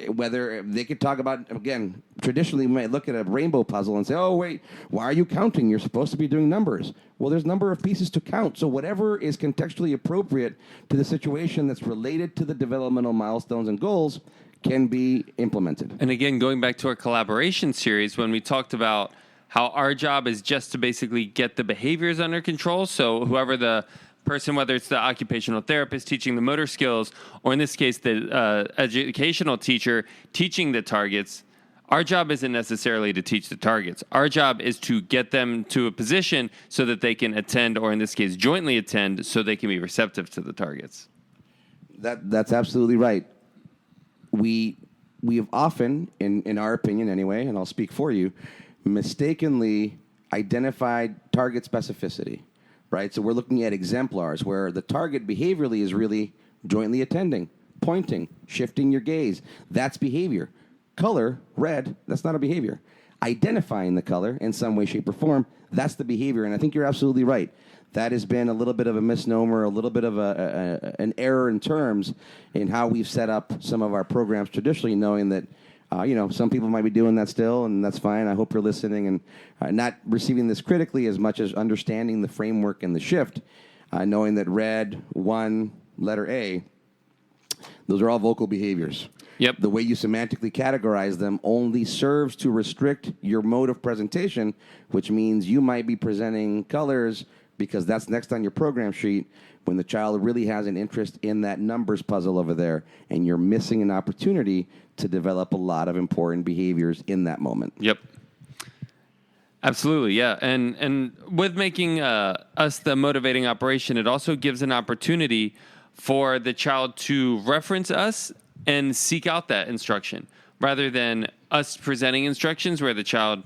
Whether they could talk about, again, traditionally we might look at a rainbow puzzle and say, oh, wait, why are you counting? You're supposed to be doing numbers. Well, there's a number of pieces to count. So whatever is contextually appropriate to the situation that's related to the developmental milestones and goals can be implemented. And again, going back to our collaboration series, when we talked about how our job is just to basically get the behaviors under control. So whoever the person, whether it's the occupational therapist teaching the motor skills, or in this case, the educational teacher teaching the targets, our job isn't necessarily to teach the targets. Our job is to get them to a position so that they can attend, or in this case, jointly attend, so they can be receptive to the targets. That's absolutely right. We have often, in our opinion anyway, and I'll speak for you, mistakenly identified target specificity, right? So we're looking at exemplars where the target behaviorally is really jointly attending, pointing, shifting your gaze. That's behavior. Color, red, that's not a behavior. Identifying the color in some way, shape, or form, that's the behavior. And I think you're absolutely right. That has been a little bit of a misnomer, a little bit of an error in terms in how we've set up some of our programs traditionally, knowing that some people might be doing that still, and that's fine. I hope you're listening and not receiving this critically as much as understanding the framework and the shift, knowing that red, one, letter A, those are all vocal behaviors. Yep. The way you semantically categorize them only serves to restrict your mode of presentation, which means you might be presenting colors because that's next on your program sheet when the child really has an interest in that numbers puzzle over there, and you're missing an opportunity to develop a lot of important behaviors in that moment. Yep. Absolutely, yeah. And with making us the motivating operation, it also gives an opportunity for the child to reference us and seek out that instruction rather than us presenting instructions where the child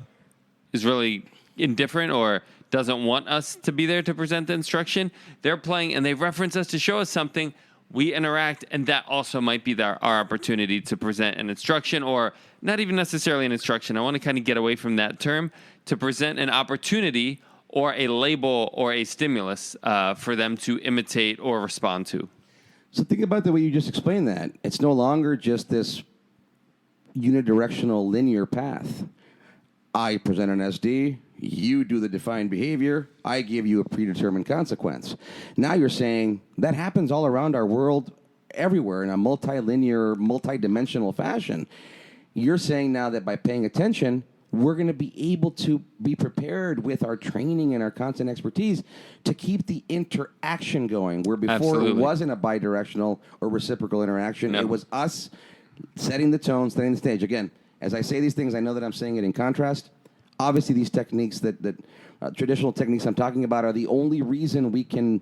is really indifferent or doesn't want us to be there to present the instruction. They're playing and they reference us to show us something. We interact, and that also might be our opportunity to present an instruction, or not even necessarily an instruction. I want to kind of get away from that term, to present an opportunity or a label or a stimulus for them to imitate or respond to. So think about the way you just explained that. It's no longer just this unidirectional linear path. I present an SD, you do the defined behavior, I give you a predetermined consequence. Now you're saying that happens all around our world, everywhere, in a multilinear, multidimensional fashion. You're saying now that by paying attention, we're going to be able to be prepared with our training and our content expertise to keep the interaction going, where before Absolutely. It wasn't a bidirectional or reciprocal interaction. No. It was us setting the tone, setting the stage. Again, as I say these things, I know that I'm saying it in contrast. Obviously, these techniques that traditional techniques I'm talking about are the only reason we can,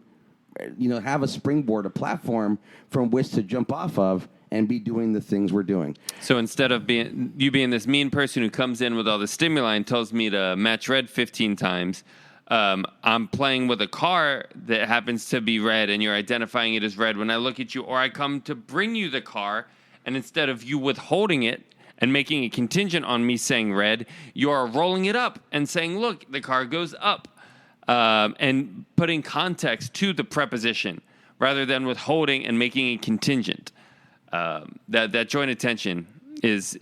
have a springboard, a platform from which to jump off of and be doing the things we're doing. So instead of being this mean person who comes in with all the stimuli and tells me to match red 15 times, I'm playing with a car that happens to be red and you're identifying it as red when I look at you, or I come to bring you the car, and instead of you withholding it and making a contingent on me saying red, you're rolling it up and saying, look, the car goes up, and putting context to the preposition rather than withholding and making a contingent. That joint attention is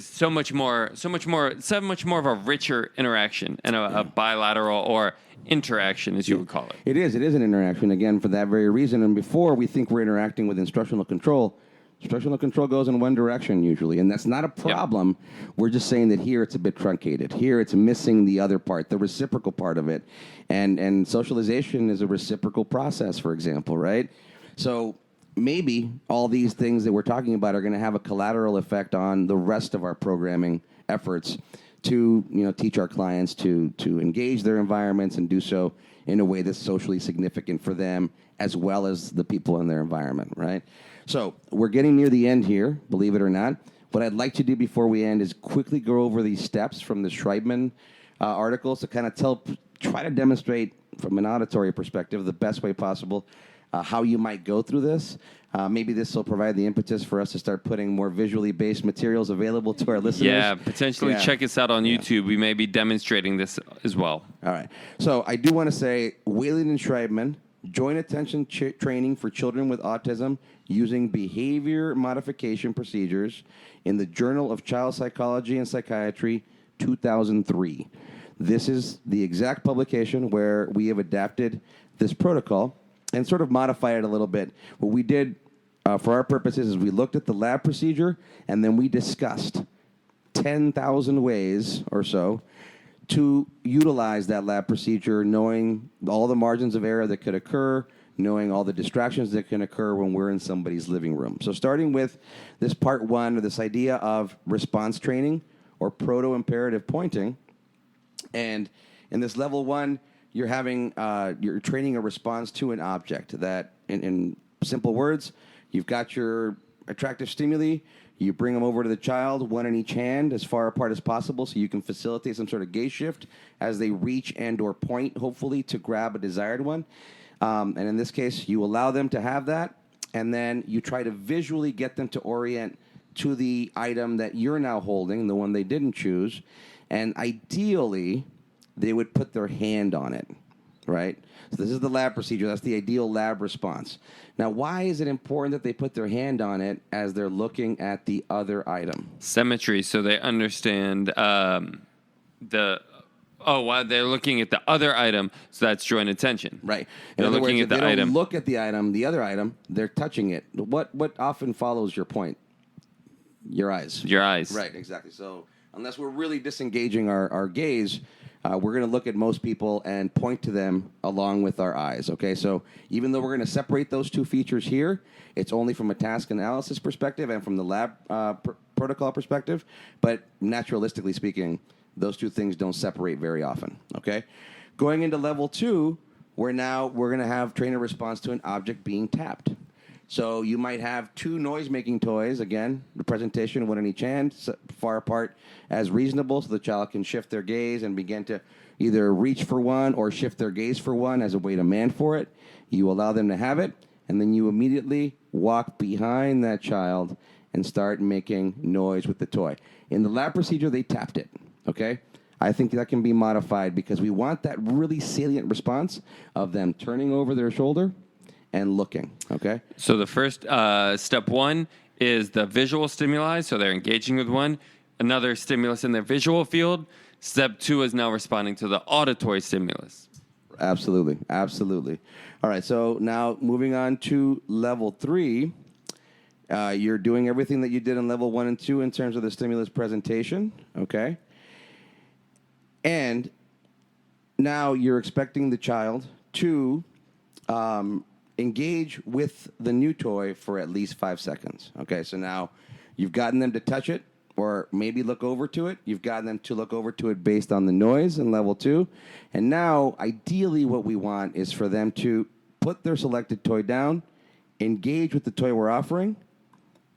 so much more of a richer interaction and a bilateral or interaction, as you would call it. It is an interaction, again, for that very reason. And before, we think we're interacting with instructional control. Instructional control goes in one direction usually, and that's not a problem. Yep. We're just saying that here it's a bit truncated. Here it's missing the other part, the reciprocal part of it. And socialization is a reciprocal process, for example, right? So maybe all these things that we're talking about are going to have a collateral effect on the rest of our programming efforts to teach our clients to engage their environments and do so in a way that's socially significant for them as well as the people in their environment, right? So we're getting near the end here, believe it or not. What I'd like to do before we end is quickly go over these steps from the Schreibman articles to kind of try to demonstrate from an auditory perspective the best way possible how you might go through this. Maybe this will provide the impetus for us to start putting more visually based materials available to our listeners. Yeah, potentially check us out on YouTube. We may be demonstrating this as well. All right. So I do want to say Whalen and Schreibman, joint attention training for children with autism using behavior modification procedures in the Journal of Child Psychology and Psychiatry, 2003. This is the exact publication where we have adapted this protocol and sort of modified it a little bit. What we did for our purposes is we looked at the lab procedure and then we discussed 10,000 ways or so to utilize that lab procedure, knowing all the margins of error that could occur, knowing all the distractions that can occur when we're in somebody's living room. So starting with this part one, or this idea of response training or proto-imperative pointing, and in this level one, you're training a response to an object that, in simple words, you've got your attractive stimuli, You bring them over to the child, one in each hand, as far apart as possible, so you can facilitate some sort of gaze shift as they reach and or point, hopefully, to grab a desired one. And in this case, you allow them to have that, and then you try to visually get them to orient to the item that you're now holding, the one they didn't choose, and ideally, they would put their hand on it, right? So this is the lab procedure. That's the ideal lab response. Now, why is it important that they put their hand on it as they're looking at the other item? Symmetry, so they understand while they're looking at the other item, so that's joint attention. Right. They're In other looking words, at if the they item. don't look at the other item, they're touching it. What often follows your point? Your eyes. Your eyes. Right, exactly. So unless we're really disengaging our gaze, we're going to look at most people and point to them along with our eyes, okay? So even though we're going to separate those two features here, it's only from a task analysis perspective and from the lab protocol perspective, but naturalistically speaking, those two things don't separate very often, okay? Going into level 2, we're going to have trainer response to an object being tapped. So you might have two noise-making toys, again, the presentation, one in each hand, far apart as reasonable, so the child can shift their gaze and begin to either reach for one or shift their gaze for one as a way to man for it. You allow them to have it, and then you immediately walk behind that child and start making noise with the toy. In the lab procedure, they tapped it, okay? I think that can be modified because we want that really salient response of them turning over their shoulder and looking, okay? So the first step 1 is the visual stimuli, so they're engaging with one. Another stimulus in their visual field. Step 2 is now responding to the auditory stimulus. Absolutely, absolutely. All right, so now moving on to level 3, you're doing everything that you did in level 1 and 2 in terms of the stimulus presentation, okay? And now you're expecting the child to engage with the new toy for at least 5 seconds. Okay, so now you've gotten them to touch it or maybe look over to it. You've gotten them to look over to it based on the noise in level 2. And now, ideally, what we want is for them to put their selected toy down, engage with the toy we're offering,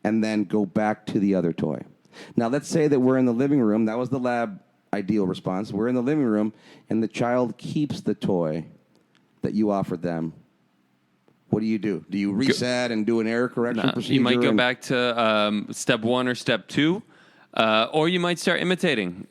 and then go back to the other toy. Now, let's say that we're in the living room. That was the lab ideal response. We're in the living room, and the child keeps the toy that you offered them. What do? Do you reset and do an error correction procedure? You might go back to step 1 or step 2, or you might start imitating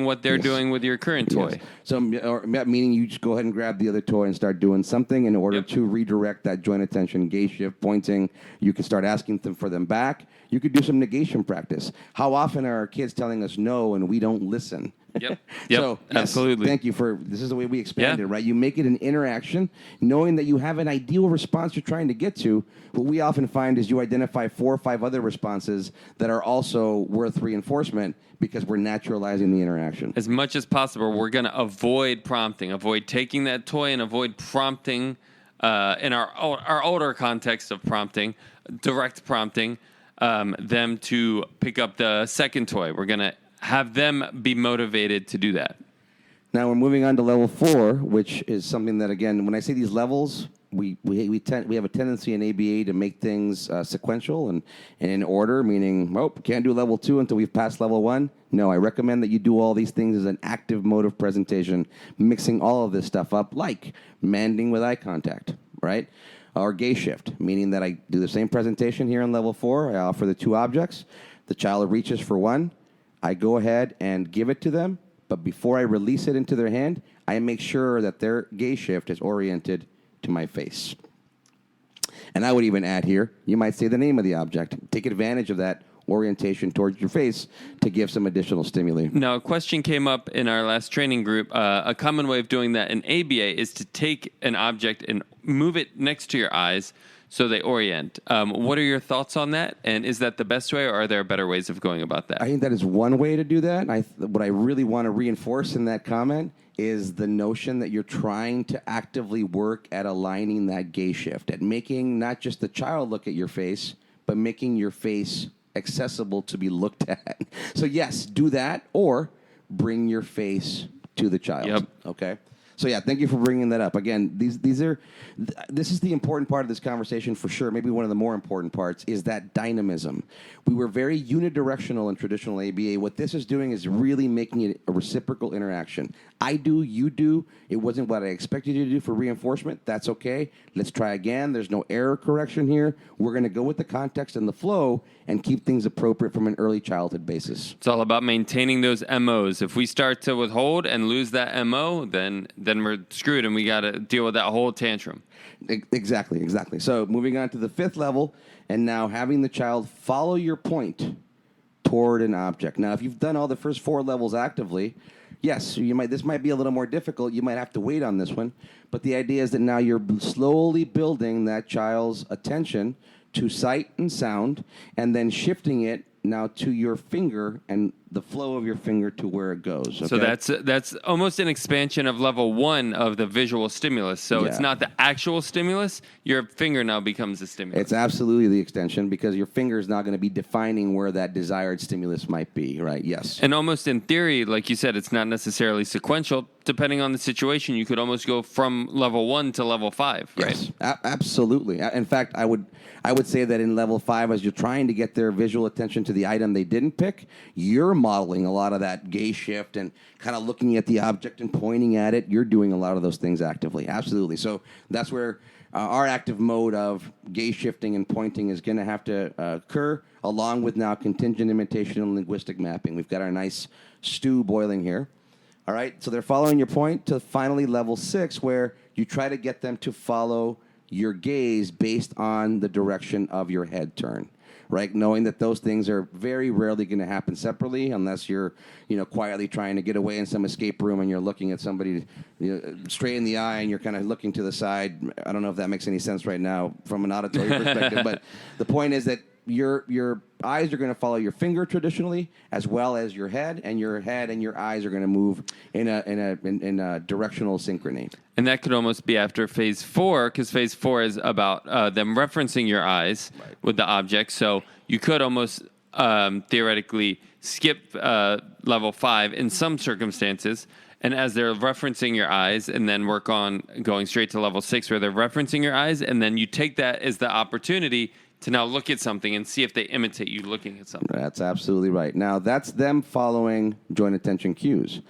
what they're doing with your current toy. Yes. So, meaning you just go ahead and grab the other toy and start doing something in order to redirect that joint attention, gaze shift, pointing. You can start asking them for them back. You could do some negation practice. How often are our kids telling us no and we don't listen? Yep. So, yes, absolutely. Thank you this is the way we expand it, right? You make it an interaction, knowing that you have an ideal response you're trying to get to. What we often find is you identify 4 or 5 other responses that are also worth reinforcement because we're naturalizing the interaction. As much as possible, we're going to avoid prompting, avoid taking that toy and avoid prompting in our older context of prompting, direct prompting, them to pick up the second toy. We're going to have them be motivated to do that. Now we're moving on to level 4, which is something that, again, when I say these levels, we have a tendency in ABA to make things sequential and in order, meaning, can't do level 2 until we've passed level 1. No, I recommend that you do all these things as an active mode of presentation, mixing all of this stuff up, like manding with eye contact, right? Or gaze shift, meaning that I do the same presentation here on level 4. I offer the 2 objects. The child reaches for one. I go ahead and give it to them, but before I release it into their hand, I make sure that their gaze shift is oriented to my face. And I would even add here, you might say the name of the object. Take advantage of that orientation towards your face to give some additional stimuli. Now, a question came up in our last training group. A common way of doing that in ABA is to take an object and move it next to your eyes so they orient. What are your thoughts on that? And is that the best way, or are there better ways of going about that? I think that is one way to do that. What I really want to reinforce in that comment is the notion that you're trying to actively work at aligning that gaze shift, at making not just the child look at your face, but making your face accessible to be looked at. So yes, do that, or bring your face to the child. Yep. Okay? So yeah, thank you for bringing that up. Again, this is the important part of this conversation for sure. Maybe one of the more important parts is that dynamism. We were very unidirectional in traditional ABA. What this is doing is really making it a reciprocal interaction. I do, you do. It wasn't what I expected you to do for reinforcement. That's okay. Let's try again. There's no error correction here. We're going to go with the context and the flow and keep things appropriate from an early childhood basis. It's all about maintaining those MOs. If we start to withhold and lose that MO, then we're screwed, and we got to deal with that whole tantrum. Exactly. So moving on to the fifth level, and now having the child follow your point toward an object. Now, if you've done all the first 4 levels actively, yes, this might be a little more difficult. You might have to wait on this one. But the idea is that now you're slowly building that child's attention to sight and sound, and then shifting it now to your finger and the flow of your finger to where it goes. Okay? So that's almost an expansion of level 1 of the visual stimulus. So it's not the actual stimulus. Your finger now becomes the stimulus. It's absolutely the extension, because your finger is now going to be defining where that desired stimulus might be, right? Yes. And almost in theory, like you said, it's not necessarily sequential. Depending on the situation, you could almost go from level 1 to level 5, right? Yes, absolutely. In fact, I would say that in level 5, as you're trying to get their visual attention to the item they didn't pick, you're modeling a lot of that gaze shift and kind of looking at the object and pointing at it. You're doing a lot of those things actively. Absolutely. So that's where our active mode of gaze shifting and pointing is going to have to occur, along with now contingent, imitation, and linguistic mapping. We've got our nice stew boiling here. All right, so they're following your point to finally level 6, where you try to get them to follow your gaze based on the direction of your head turn, right? Knowing that those things are very rarely going to happen separately, unless you're, quietly trying to get away in some escape room and you're looking at somebody straight in the eye and you're kind of looking to the side. I don't know if that makes any sense right now from an auditory perspective, but the point is that your eyes are going to follow your finger traditionally, as well as your head and your eyes are going to move in a directional synchrony. And that could almost be after phase 4, because phase 4 is about them referencing your eyes with the object. So you could almost theoretically skip level 5 in some circumstances. And as they're referencing your eyes, and then work on going straight to level 6 where they're referencing your eyes, and then you take that as the opportunity to now look at something and see if they imitate you looking at something. That's absolutely right. Now, that's them following joint attention cues.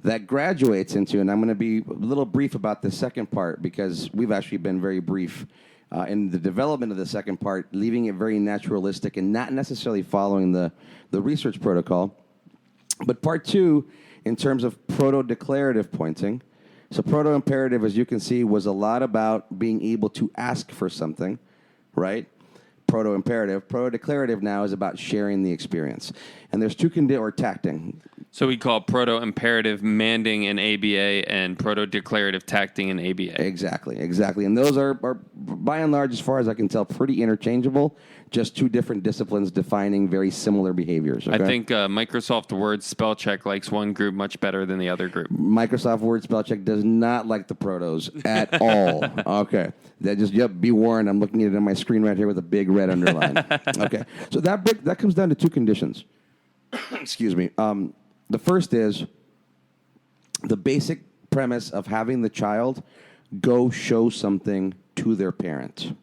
That graduates into, and I'm going to be a little brief about the second part, because we've actually been very brief in the development of the second part, leaving it very naturalistic and not necessarily following the research protocol. But part 2, in terms of proto-declarative pointing. So proto-imperative, as you can see, was a lot about being able to ask for something, right? Proto-imperative. Proto-declarative now is about sharing the experience. And there's 2 or tacting. So we call proto-imperative manding in ABA and proto-declarative tacting in ABA. Exactly. And those are, by and large, as far as I can tell, pretty interchangeable. Just 2 different disciplines defining very similar behaviors. Okay? I think Microsoft Word spell check likes one group much better than the other group. Microsoft Word spell check does not like the protos at all. Okay. Be warned. I'm looking at it on my screen right here with a big red underline. Okay. So that comes down to 2 conditions. Excuse me. The first is the basic premise of having the child go show something to their parent,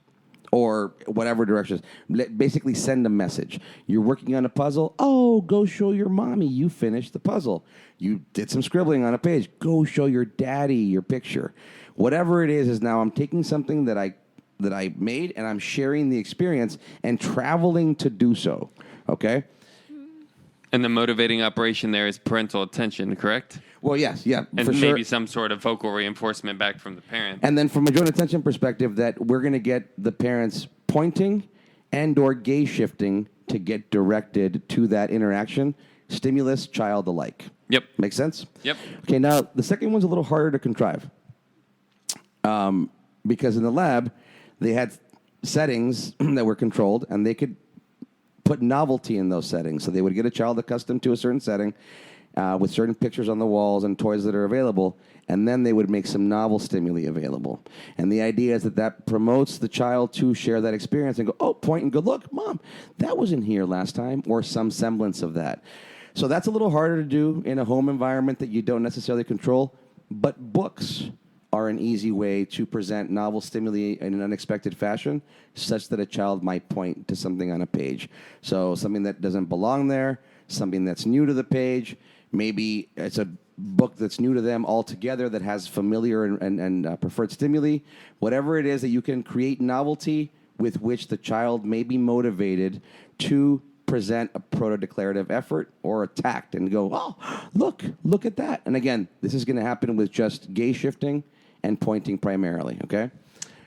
or whatever direction. Basically send a message. You're working on a puzzle. Oh, go show your mommy you finished the puzzle. You did some scribbling on a page. Go show your daddy your picture. Whatever it is now I'm taking something that I made, and I'm sharing the experience and traveling to do so. Okay? And the motivating operation there is parental attention, correct? Well, yes, yeah, and for maybe sure. some sort of vocal reinforcement back from the parent. And then from a joint attention perspective, that we're going to get the parents pointing and or gaze shifting to get directed to that interaction, stimulus, child alike. Yep. Make sense? Yep. Okay, now the second one's a little harder to contrive. Because in the lab, they had settings that were controlled, and they could put novelty in those settings. So they would get a child accustomed to a certain setting with certain pictures on the walls and toys that are available, and then they would make some novel stimuli available. And the idea is that promotes the child to share that experience and go, oh, point and go, look, Mom, that was in here last time, or some semblance of that. So that's a little harder to do in a home environment that you don't necessarily control. but books are an easy way to present novel stimuli in an unexpected fashion, such that a child might point to something on a page. So something that doesn't belong there, something that's new to the page, maybe it's a book that's new to them altogether that has familiar and preferred stimuli. Whatever it is that you can create novelty with which the child may be motivated to present a proto-declarative effort or a tact and go, oh, look at that. And again, this is going to happen with just gaze shifting and pointing primarily, okay?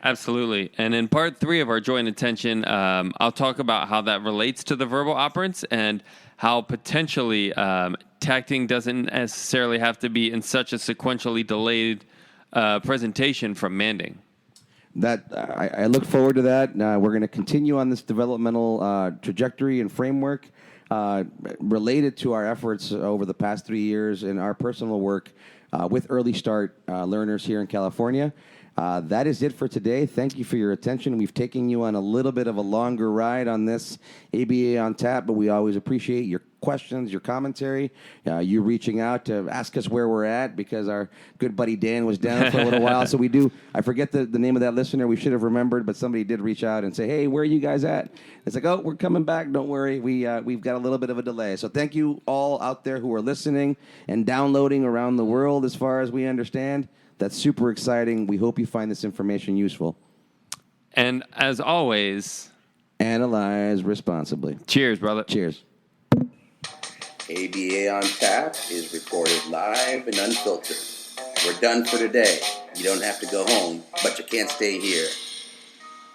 Absolutely. And in part 3 of our joint attention, I'll talk about how that relates to the verbal operants and how potentially tacting doesn't necessarily have to be in such a sequentially delayed presentation from manding. That I look forward to that. We're going to continue on this developmental trajectory and framework related to our efforts over the past 3 years in our personal work with early start learners here in California. That is it for today. Thank you for your attention. We've taken you on a little bit of a longer ride on this ABA on Tap, but we always appreciate your questions, your commentary, you reaching out to ask us where we're at, because our good buddy Dan was down for a little while. So I forget the name of that listener. We should have remembered, but somebody did reach out and say, hey, where are you guys at? It's like, oh, we're coming back. Don't worry. We've got a little bit of a delay. So thank you all out there who are listening and downloading around the world as far as we understand. That's super exciting. We hope you find this information useful. And as always, analyze responsibly. Cheers, brother. Cheers. ABA on Tap is recorded live and unfiltered. We're done for today. You don't have to go home, but you can't stay here.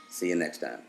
See you next time.